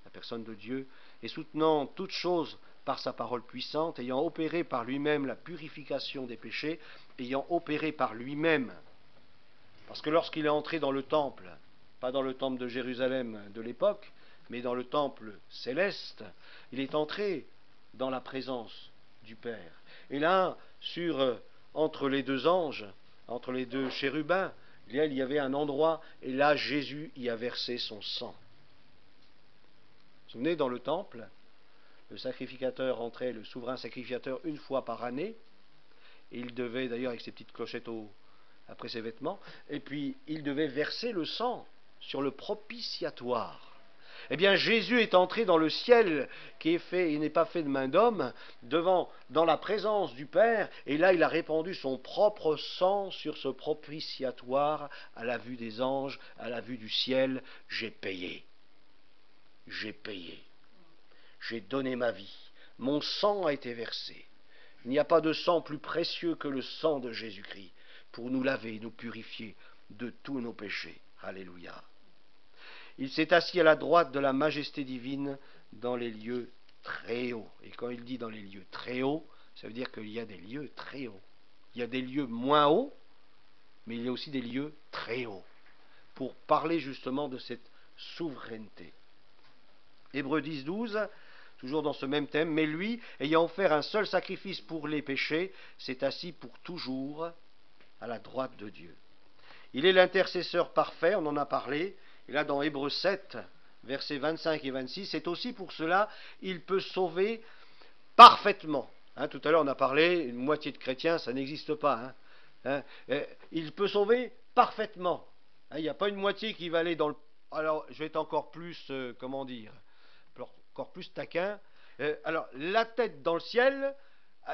Speaker 2: la personne de Dieu, et soutenant toutes choses par sa parole puissante, ayant opéré par lui-même la purification des péchés, ayant opéré par lui-même, parce que lorsqu'il est entré dans le temple, pas dans le temple de Jérusalem de l'époque, mais dans le temple céleste, il est entré dans la présence du Père. Et là, entre les deux anges, entre les deux chérubins, il y avait un endroit, et là Jésus y a versé son sang. Vous vous souvenez, dans le temple, le sacrificateur entrait, le souverain sacrificateur, une fois par année, et il devait, d'ailleurs avec ses petites clochettes après ses vêtements, et puis il devait verser le sang sur le propitiatoire. Eh bien, Jésus est entré dans le ciel qui est fait, il n'est pas fait de main d'homme, dans la présence du Père, et là il a répandu son propre sang sur ce propitiatoire à la vue des anges, à la vue du ciel. J'ai payé, j'ai donné ma vie, mon sang a été versé. Il n'y a pas de sang plus précieux que le sang de Jésus-Christ pour nous laver, nous purifier de tous nos péchés. Alléluia. Il s'est assis à la droite de la majesté divine dans les lieux très hauts. Et quand il dit dans les lieux très hauts, ça veut dire qu'il y a des lieux très hauts. Il y a des lieux moins hauts, mais il y a aussi des lieux très hauts, pour parler justement de cette souveraineté. Hébreux 10, 12, toujours dans ce même thème, mais lui, ayant offert un seul sacrifice pour les péchés, s'est assis pour toujours à la droite de Dieu. Il est l'intercesseur parfait, on en a parlé, et là dans Hébreux 7, versets 25 et 26, c'est aussi pour cela il peut sauver parfaitement. Tout à l'heure on a parlé, une moitié de chrétiens, ça n'existe pas. Il peut sauver parfaitement. Il n'y a pas une moitié qui va aller dans le... Alors je vais être encore plus, encore plus taquin. Alors la tête dans le ciel,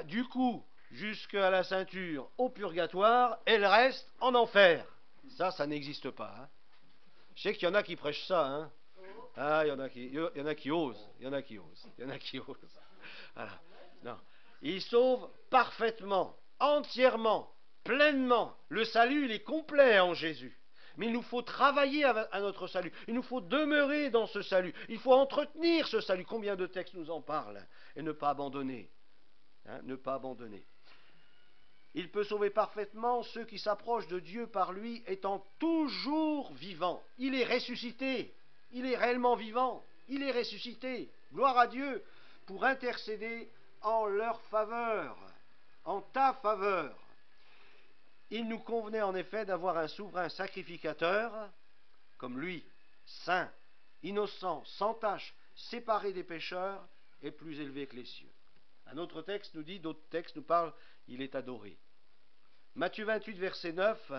Speaker 2: du cou jusqu'à la ceinture au purgatoire, elle reste en enfer. Ça n'existe pas. Je sais qu'il y en a qui prêchent ça. Il y en a qui osent. Voilà. Non. Il sauve parfaitement, entièrement, pleinement. Le salut, il est complet en Jésus. Mais il nous faut travailler à notre salut. Il nous faut demeurer dans ce salut. Il faut entretenir ce salut. Combien de textes nous en parlent? Et ne pas abandonner. Ne pas abandonner. Il peut sauver parfaitement ceux qui s'approchent de Dieu par lui, étant toujours vivant. Il est ressuscité. Il est réellement vivant. Il est ressuscité. Gloire à Dieu pour intercéder en leur faveur, en ta faveur. Il nous convenait en effet d'avoir un souverain sacrificateur comme lui, saint, innocent, sans tache, séparé des pécheurs et plus élevé que les cieux. Un autre texte nous dit, d'autres textes nous parlent, il est adoré. Matthieu 28, verset 9,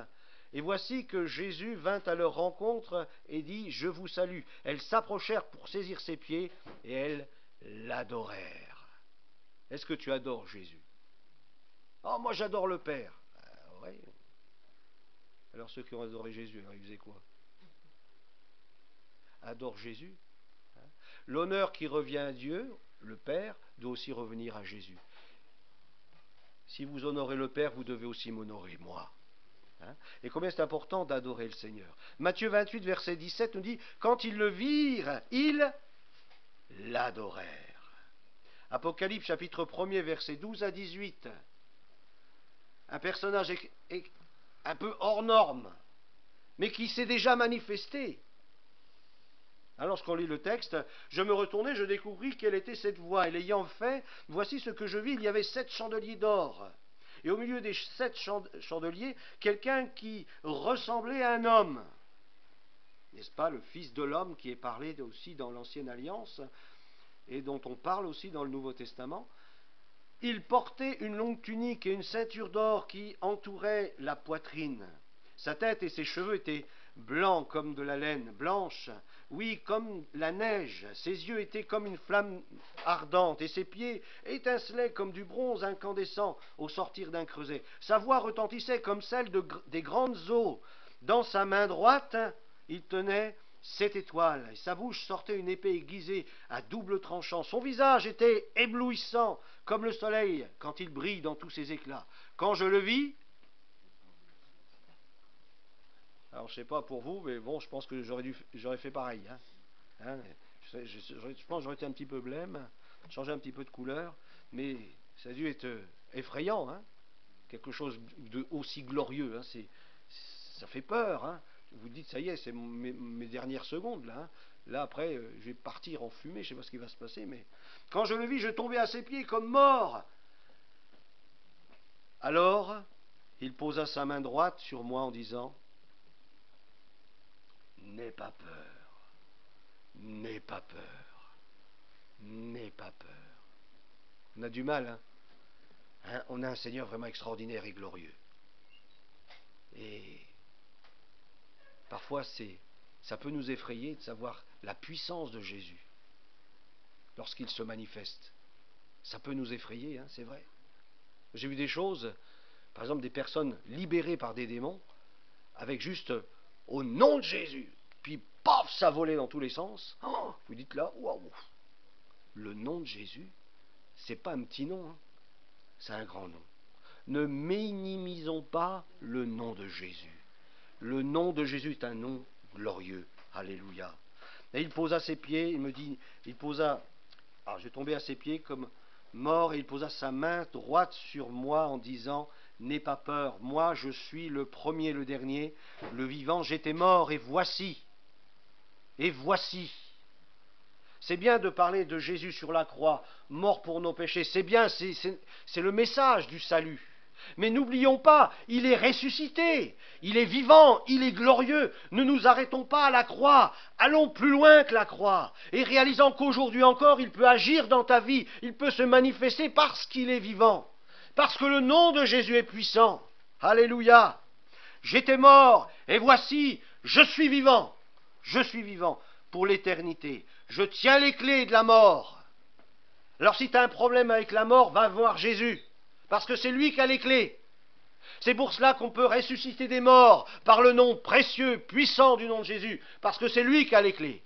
Speaker 2: et voici que Jésus vint à leur rencontre et dit, je vous salue. Elles s'approchèrent pour saisir ses pieds et elles l'adorèrent. Est-ce que tu adores Jésus? Oh, moi j'adore le Père. Ouais. Alors ceux qui ont adoré Jésus, ils faisaient quoi? Adore Jésus. L'honneur qui revient à Dieu, le Père, doit aussi revenir à Jésus. Si vous honorez le Père, vous devez aussi m'honorer, moi. Et combien c'est important d'adorer le Seigneur. Matthieu 28, verset 17 nous dit, quand ils le virent, ils l'adorèrent. Apocalypse chapitre 1er, verset 12 à 18. Un personnage un peu hors norme, mais qui s'est déjà manifesté. Lorsqu'on lit le texte, je me retournai, je découvris quelle était cette voix. Et l'ayant fait, voici ce que je vis, il y avait 7 chandeliers d'or. Et au milieu des 7 chandeliers, quelqu'un qui ressemblait à un homme. N'est-ce pas, le Fils de l'homme qui est parlé aussi dans l'Ancienne Alliance et dont on parle aussi dans le Nouveau Testament. Il portait une longue tunique et une ceinture d'or qui entourait la poitrine. Sa tête et ses cheveux étaient blancs comme de la laine, blanche, oui, comme la neige. Ses yeux étaient comme une flamme ardente et ses pieds étincelaient comme du bronze incandescent au sortir d'un creuset. Sa voix retentissait comme celle des grandes eaux. Dans sa main droite, il tenait 7 étoiles, et sa bouche sortait une épée aiguisée à double tranchant. Son visage était éblouissant comme le soleil quand il brille dans tous ses éclats. Quand je le vis, alors je ne sais pas pour vous, mais bon, je pense que j'aurais fait pareil. Je pense que j'aurais été un petit peu blême, changé un petit peu de couleur, mais ça a dû être effrayant, quelque chose de aussi glorieux. Ça fait peur. Vous dites, ça y est, c'est mes dernières secondes, là. Là, après, je vais partir en fumée, je ne sais pas ce qui va se passer, mais quand je le vis, je tombais à ses pieds comme mort. Alors, il posa sa main droite sur moi en disant, n'aie pas peur, n'aie pas peur, n'aie pas peur. On a du mal, hein, on a un Seigneur vraiment extraordinaire et glorieux. Et parfois, ça peut nous effrayer de savoir la puissance de Jésus lorsqu'il se manifeste. Ça peut nous effrayer, hein, c'est vrai. J'ai vu des choses, par exemple des personnes libérées par des démons, avec juste au nom de Jésus, puis paf, ça volait dans tous les sens. Oh, vous dites là, waouh, le nom de Jésus, c'est pas un petit nom, hein, c'est un grand nom. Ne minimisons pas le nom de Jésus. Le nom de Jésus est un nom glorieux. Alléluia. Et il posa ses pieds, je tombais à ses pieds comme mort, et il posa sa main droite sur moi en disant, n'aie pas peur, moi je suis le premier, le dernier, le vivant, j'étais mort, et voici. C'est bien de parler de Jésus sur la croix, mort pour nos péchés, c'est bien, c'est le message du salut. Mais n'oublions pas, il est ressuscité, il est vivant, il est glorieux. Ne nous arrêtons pas à la croix, allons plus loin que la croix. Et réalisant qu'aujourd'hui encore, il peut agir dans ta vie, il peut se manifester parce qu'il est vivant. Parce que le nom de Jésus est puissant. Alléluia. J'étais mort, et voici, je suis vivant. Je suis vivant pour l'éternité. Je tiens les clés de la mort. Alors si tu as un problème avec la mort, va voir Jésus. Parce que c'est lui qui a les clés. C'est pour cela qu'on peut ressusciter des morts par le nom précieux, puissant du nom de Jésus. Parce que c'est lui qui a les clés.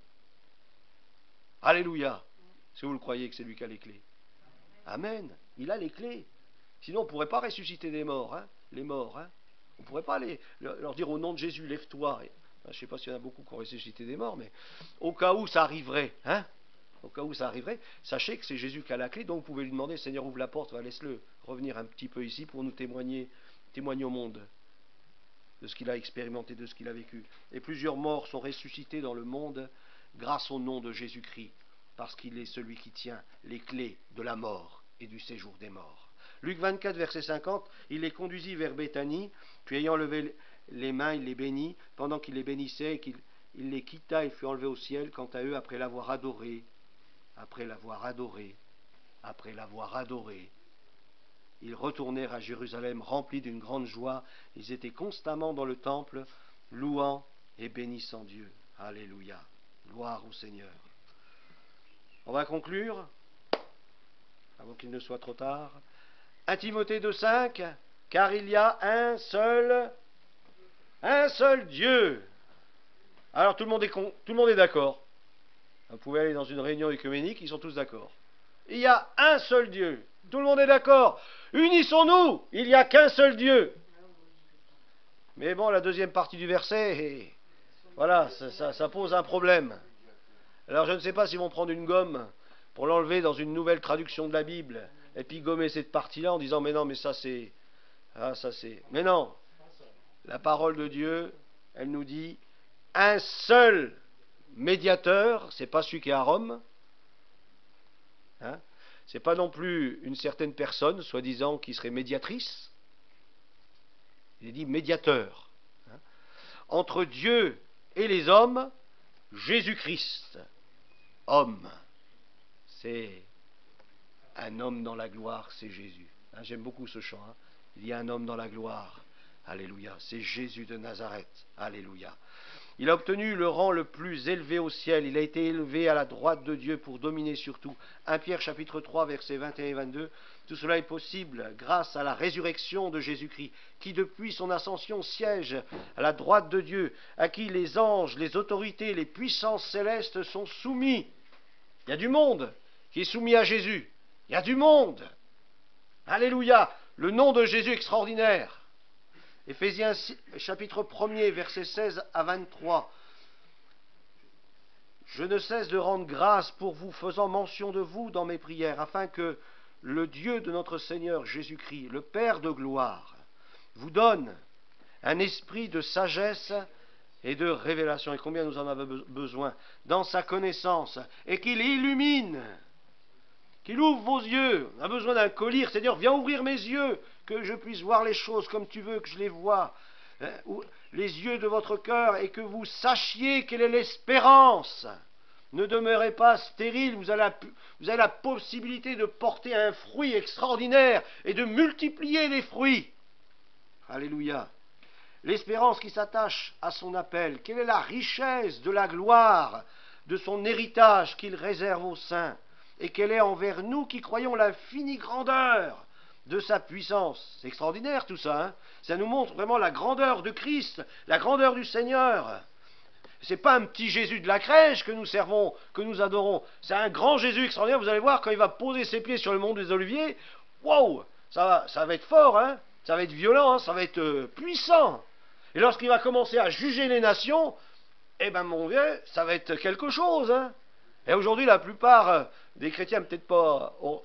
Speaker 2: Alléluia. Est-ce que vous le croyez que c'est lui qui a les clés? Amen. Il a les clés. Sinon on ne pourrait pas ressusciter des morts, hein, les morts. Hein. On ne pourrait pas leur dire au nom de Jésus, lève-toi. Je ne sais pas s'il y en a beaucoup qui ont ressuscité des morts, mais au cas où ça arriverait, hein, au cas où ça arriverait, sachez que c'est Jésus qui a la clé, donc vous pouvez lui demander, Seigneur, ouvre la porte, laisse-le revenir un petit peu ici pour nous témoigner au monde de ce qu'il a expérimenté, de ce qu'il a vécu. Et plusieurs morts sont ressuscités dans le monde grâce au nom de Jésus-Christ, parce qu'il est celui qui tient les clés de la mort et du séjour des morts. Luc 24, verset 50, il les conduisit vers Béthanie, puis ayant levé les mains, il les bénit, pendant qu'il les bénissait et qu'il les quitta, il fut enlevé au ciel. Quant à eux, après l'avoir adoré, ils retournèrent à Jérusalem remplis d'une grande joie. Ils étaient constamment dans le temple, louant et bénissant Dieu. Alléluia. Gloire au Seigneur. On va conclure, avant qu'il ne soit trop tard. 1 Timothée 2,5, car il y a un seul Dieu. Alors tout le monde est d'accord. Vous pouvez aller dans une réunion œcuménique, ils sont tous d'accord. Il y a un seul Dieu. Tout le monde est d'accord. Unissons-nous, il n'y a qu'un seul Dieu. Mais bon, la deuxième partie du verset, voilà, ça pose un problème. Alors je ne sais pas s'ils vont prendre une gomme pour l'enlever dans une nouvelle traduction de la Bible, et puis gommer cette partie-là en disant, mais non, mais ça c'est... Mais non, la parole de Dieu, elle nous dit, un seul médiateur, c'est pas celui qui est à Rome, hein, c'est pas non plus une certaine personne, soi-disant, qui serait médiatrice, il est dit médiateur, hein, entre Dieu et les hommes, Jésus-Christ, homme, c'est un homme dans la gloire, c'est Jésus. Hein, j'aime beaucoup ce chant, hein. Il y a un homme dans la gloire, alléluia, c'est Jésus de Nazareth, alléluia. Il a obtenu le rang le plus élevé au ciel, il a été élevé à la droite de Dieu pour dominer sur tout. 1 Pierre chapitre 3 versets 21 et 22, tout cela est possible grâce à la résurrection de Jésus-Christ, qui depuis son ascension siège à la droite de Dieu, à qui les anges, les autorités, les puissances célestes sont soumis. Il y a du monde qui est soumis à Jésus, il y a du monde, alléluia, le nom de Jésus extraordinaire. Éphésiens chapitre 1er, versets 16 à 23. Je ne cesse de rendre grâce pour vous, faisant mention de vous dans mes prières, afin que le Dieu de notre Seigneur Jésus-Christ, le Père de gloire, vous donne un esprit de sagesse et de révélation, et combien nous en avons besoin, dans sa connaissance, et qu'il illumine qu'il ouvre vos yeux. On a besoin d'un collyre. Seigneur, viens ouvrir mes yeux, que je puisse voir les choses comme tu veux que je les vois. Les yeux de votre cœur, et que vous sachiez quelle est l'espérance. Ne demeurez pas stérile, vous avez la possibilité de porter un fruit extraordinaire et de multiplier les fruits. Alléluia. L'espérance qui s'attache à son appel, quelle est la richesse de la gloire, de son héritage qu'il réserve aux saints, et quelle est envers nous qui croyons l'infinie grandeur de sa puissance. C'est extraordinaire tout ça, hein. Ça nous montre vraiment la grandeur de Christ, la grandeur du Seigneur. C'est pas un petit Jésus de la crèche que nous servons, que nous adorons. C'est un grand Jésus extraordinaire. Vous allez voir, quand il va poser ses pieds sur le mont des Oliviers, waouh, ça va être fort, hein. Ça va être violent, hein. Ça va être puissant. Et lorsqu'il va commencer à juger les nations, eh ben mon vieux, ça va être quelque chose, hein. Et aujourd'hui, la plupart des chrétiens, peut-être pas... on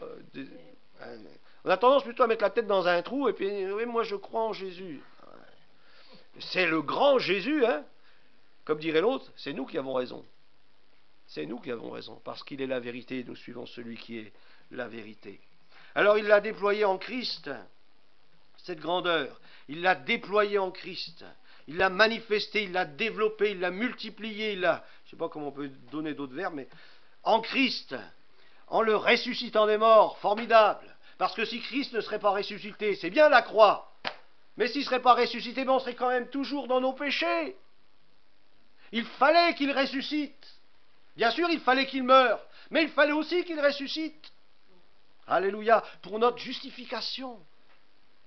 Speaker 2: a tendance plutôt à mettre la tête dans un trou, et puis, oui, moi je crois en Jésus. C'est le grand Jésus, hein. Comme dirait l'autre, c'est nous qui avons raison. C'est nous qui avons raison, parce qu'il est la vérité, et nous suivons celui qui est la vérité. Alors il l'a déployé en Christ, cette grandeur. Il l'a déployé en Christ. Il l'a manifesté, il l'a développé, il l'a multiplié, je ne sais pas comment on peut donner d'autres verbes, mais en Christ, en le ressuscitant des morts, formidable. Parce que si Christ ne serait pas ressuscité, c'est bien la croix, mais s'il ne serait pas ressuscité, on serait quand même toujours dans nos péchés. Il fallait qu'il ressuscite. Bien sûr, il fallait qu'il meure, mais il fallait aussi qu'il ressuscite. Alléluia, pour notre justification.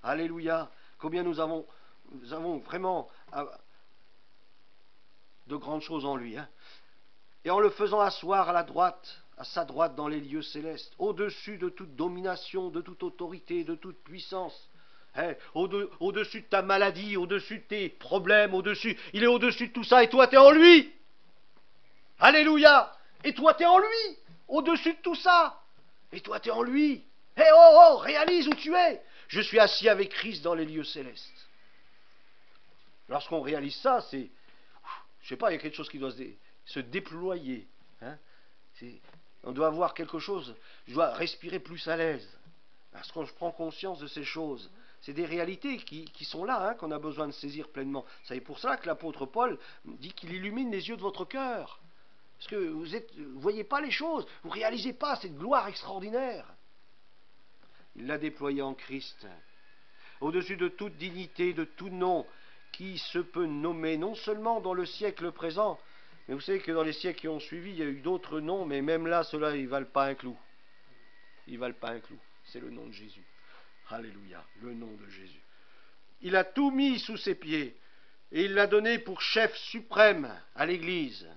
Speaker 2: Alléluia, combien nous avons vraiment de grandes choses en lui, hein. Et en le faisant asseoir à sa droite dans les lieux célestes, au-dessus de toute domination, de toute autorité, de toute puissance, hein, au-dessus de ta maladie, au-dessus de tes problèmes, il est au-dessus de tout ça, et toi tu es en lui. Alléluia. Et toi tu es en lui, au-dessus de tout ça, et toi tu es en lui. Hé, réalise où tu es. Je suis assis avec Christ dans les lieux célestes. Lorsqu'on réalise ça, je sais pas, il y a quelque chose qui doit se déployer, hein. On doit avoir quelque chose, je dois respirer plus à l'aise, parce que je prends conscience de ces choses. C'est des réalités qui sont là, hein, qu'on a besoin de saisir pleinement. C'est pour ça que l'apôtre Paul dit qu'il illumine les yeux de votre cœur. Parce que vous ne voyez pas les choses, vous ne réalisez pas cette gloire extraordinaire. Il l'a déployé en Christ, au-dessus de toute dignité, de tout nom qui se peut nommer, non seulement dans le siècle présent, mais vous savez que dans les siècles qui ont suivi, il y a eu d'autres noms, mais même là, ceux-là, ils ne valent pas un clou. Ils ne valent pas un clou. C'est le nom de Jésus. Alléluia, le nom de Jésus. Il a tout mis sous ses pieds, et il l'a donné pour chef suprême à l'Église,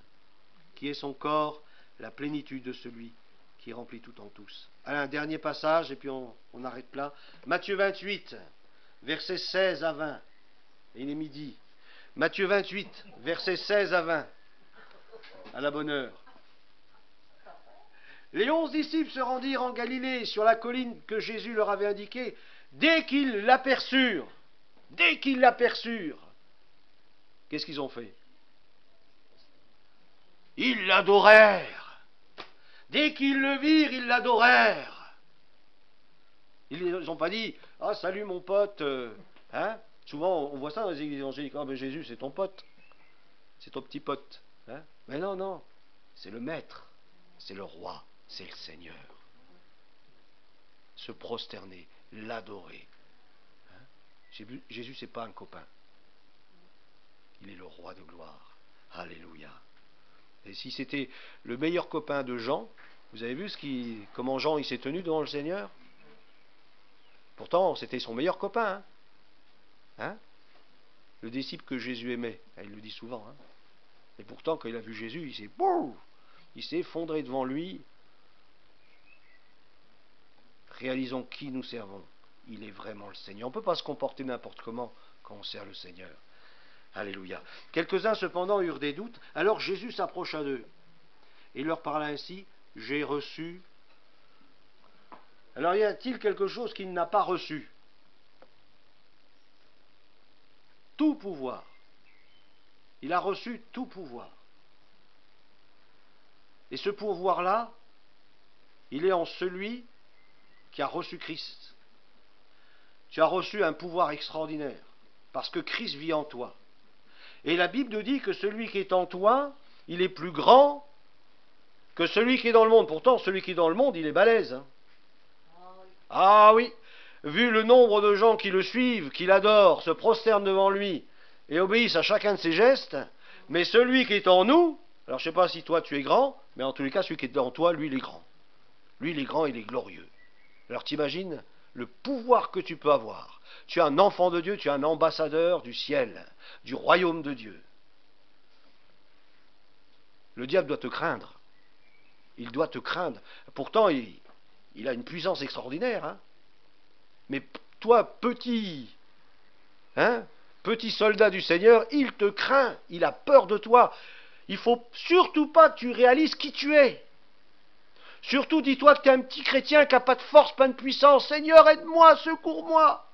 Speaker 2: qui est son corps, la plénitude de celui qui remplit tout en tous. Allez, un dernier passage, et puis on arrête là. Matthieu 28, versets 16 à 20. Et il est midi. Matthieu 28, versets 16 à 20. À la bonne heure. Les 11 disciples se rendirent en Galilée, sur la colline que Jésus leur avait indiquée. Dès qu'ils l'aperçurent, qu'est-ce qu'ils ont fait? Ils l'adorèrent. Dès qu'ils le virent, ils l'adorèrent. Ils n'ont pas dit « Ah, salut mon pote, hein ?» Souvent, on voit ça dans les églises évangéliques. « Ah, ben Jésus, c'est ton pote. C'est ton petit pote. Hein » Mais non. C'est le maître. C'est le roi. C'est le Seigneur. Se prosterner, l'adorer. Hein? Jésus, c'est pas un copain. Il est le roi de gloire. Alléluia. Et si c'était le meilleur copain de Jean, vous avez vu comment Jean il s'est tenu devant le Seigneur? Pourtant, c'était son meilleur copain. Hein? Le disciple que Jésus aimait. Il le dit souvent. Hein? Et pourtant, quand il a vu Jésus, il s'est effondré devant lui. Réalisons qui nous servons. Il est vraiment le Seigneur. On ne peut pas se comporter n'importe comment quand on sert le Seigneur. Alléluia. Quelques-uns cependant eurent des doutes. Alors Jésus s'approcha d'eux et leur parla ainsi: j'ai reçu. Alors y a-t-il quelque chose qu'il n'a pas reçu? Tout pouvoir. Il a reçu tout pouvoir. Et ce pouvoir-là, il est en celui qui a reçu Christ. Tu as reçu un pouvoir extraordinaire, parce que Christ vit en toi. Et la Bible nous dit que celui qui est en toi, il est plus grand que celui qui est dans le monde. Pourtant, celui qui est dans le monde, il est balèze. Hein. Ah oui, vu le nombre de gens qui le suivent, qui l'adorent, se prosternent devant lui et obéissent à chacun de ses gestes, mais celui qui est en nous, alors je ne sais pas si toi tu es grand, mais en tous les cas, celui qui est en toi, lui, il est grand. Lui, il est grand, il est glorieux. Alors t'imagines le pouvoir que tu peux avoir. Tu es un enfant de Dieu, tu es un ambassadeur du ciel, du royaume de Dieu. Le diable doit te craindre. Il doit te craindre. Pourtant, il a une puissance extraordinaire. Hein. Mais toi, petit soldat du Seigneur, il te craint. Il a peur de toi. Il ne faut surtout pas que tu réalises qui tu es. Surtout, dis-toi que tu es un petit chrétien qui n'a pas de force, pas de puissance. Seigneur, aide-moi, secours-moi.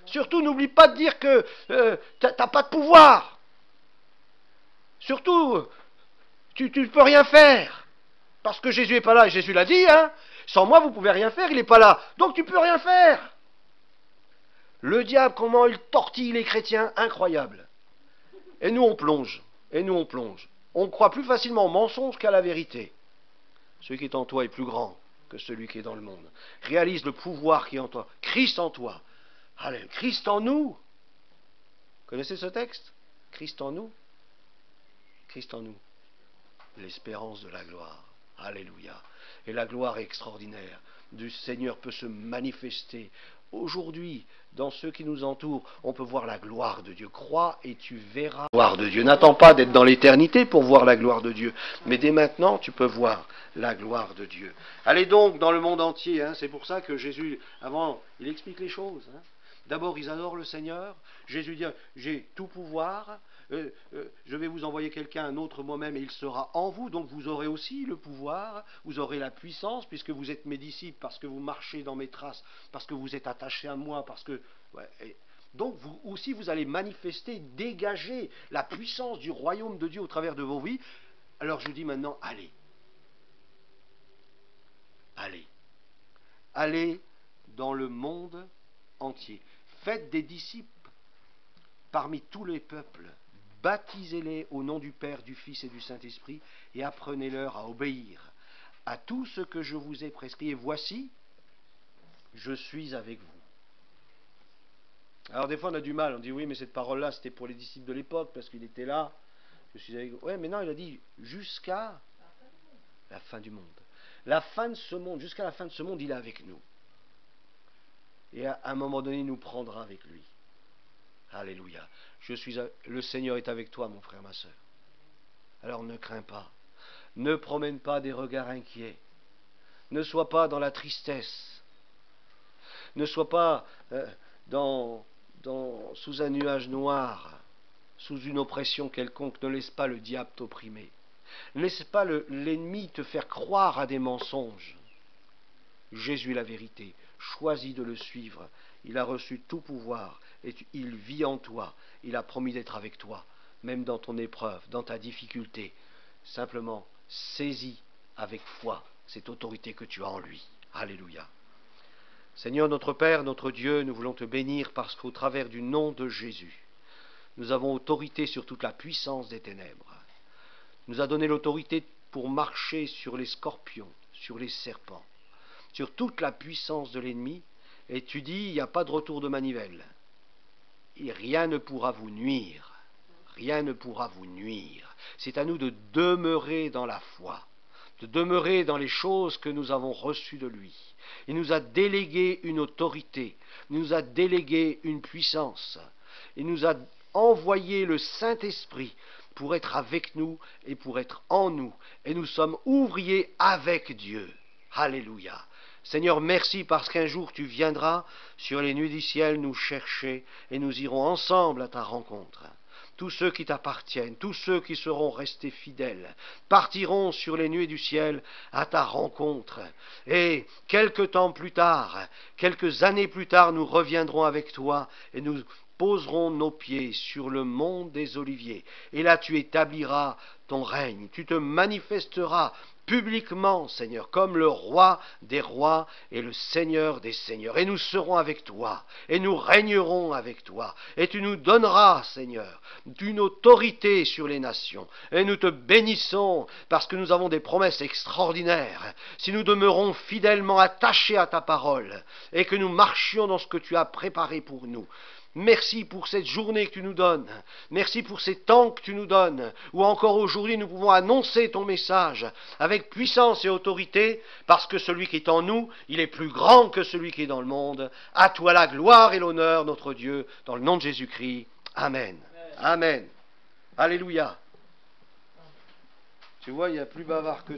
Speaker 2: Surtout, n'oublie pas de dire que tu n'as pas de pouvoir. Surtout, tu ne peux rien faire. Parce que Jésus n'est pas là, et Jésus l'a dit, hein. Sans moi, vous ne pouvez rien faire, il n'est pas là. Donc tu ne peux rien faire. Le diable, comment il tortille les chrétiens, incroyable. Et nous, on plonge. On croit plus facilement au mensonge qu'à la vérité. Celui qui est en toi est plus grand que celui qui est dans le monde. Réalise le pouvoir qui est en toi. Christ en toi. Allez, Christ en nous. Connaissez ce texte? Christ en nous. Christ en nous. L'espérance de la gloire. Alléluia. Et la gloire extraordinaire du Seigneur peut se manifester. Aujourd'hui, dans ceux qui nous entourent, on peut voir la gloire de Dieu. Crois et tu verras la gloire de Dieu. N'attends pas d'être dans l'éternité pour voir la gloire de Dieu. Mais dès maintenant, tu peux voir la gloire de Dieu. Allez donc dans le monde entier. Hein. C'est pour ça que Jésus, avant, il explique les choses. Hein. D'abord, ils adorent le Seigneur. Jésus dit, j'ai tout pouvoir. Je vais vous envoyer quelqu'un, un autre moi-même, et il sera en vous. Donc vous aurez aussi le pouvoir, vous aurez la puissance, puisque vous êtes mes disciples, parce que vous marchez dans mes traces, parce que vous êtes attachés à moi, parce que... Ouais, donc vous aussi, vous allez manifester, dégager la puissance du royaume de Dieu au travers de vos vies. Alors je dis maintenant, allez. Allez. Allez dans le monde entier. Faites des disciples parmi tous les peuples. Baptisez-les au nom du Père, du Fils et du Saint-Esprit, et apprenez-leur à obéir à tout ce que je vous ai prescrit. Et voici, je suis avec vous. Alors des fois on a du mal, on dit oui mais cette parole-là c'était pour les disciples de l'époque, parce qu'il était là, je suis avec vous. Ouais mais non, il a dit jusqu'à la fin du monde. La fin de ce monde, jusqu'à la fin de ce monde, il est avec nous. Et à un moment donné, il nous prendra avec lui. Alléluia. Le Seigneur est avec toi, mon frère, ma soeur. Alors ne crains pas. Ne promène pas des regards inquiets. Ne sois pas dans la tristesse. Ne sois pas sous un nuage noir, sous une oppression quelconque. Ne laisse pas le diable t'opprimer. Ne laisse pas l'ennemi te faire croire à des mensonges. Jésus est la vérité. Choisis de le suivre. Il a reçu tout pouvoir et il vit en toi. Il a promis d'être avec toi, même dans ton épreuve, dans ta difficulté. Simplement, saisis avec foi cette autorité que tu as en lui. Alléluia. Seigneur notre Père, notre Dieu, nous voulons te bénir parce qu'au travers du nom de Jésus, nous avons autorité sur toute la puissance des ténèbres. Nous a donné l'autorité pour marcher sur les scorpions, sur les serpents, sur toute la puissance de l'ennemi. Et tu dis, il n'y a pas de retour de manivelle. Et rien ne pourra vous nuire. Rien ne pourra vous nuire. C'est à nous de demeurer dans la foi, de demeurer dans les choses que nous avons reçues de lui. Il nous a délégué une autorité, il nous a délégué une puissance, il nous a envoyé le Saint-Esprit pour être avec nous et pour être en nous. Et nous sommes ouvriers avec Dieu. Alléluia. Seigneur, merci parce qu'un jour tu viendras sur les nuées du ciel nous chercher et nous irons ensemble à ta rencontre. Tous ceux qui t'appartiennent, tous ceux qui seront restés fidèles, partiront sur les nuées du ciel à ta rencontre. Et quelque temps plus tard, quelques années plus tard, nous reviendrons avec toi et nous poserons nos pieds sur le mont des Oliviers. Et là tu établiras ton règne, tu te manifesteras publiquement, Seigneur, comme le roi des rois et le Seigneur des seigneurs. Et nous serons avec toi, et nous régnerons avec toi, et tu nous donneras, Seigneur, une autorité sur les nations. Et nous te bénissons parce que nous avons des promesses extraordinaires. Si nous demeurons fidèlement attachés à ta parole, et que nous marchions dans ce que tu as préparé pour nous. Merci pour cette journée que tu nous donnes. Merci pour ces temps que tu nous donnes, où encore aujourd'hui nous pouvons annoncer ton message avec puissance et autorité, parce que celui qui est en nous, il est plus grand que celui qui est dans le monde. À toi la gloire et l'honneur, notre Dieu, dans le nom de Jésus-Christ. Amen. Amen. Alléluia. Tu vois, il y a plus bavard que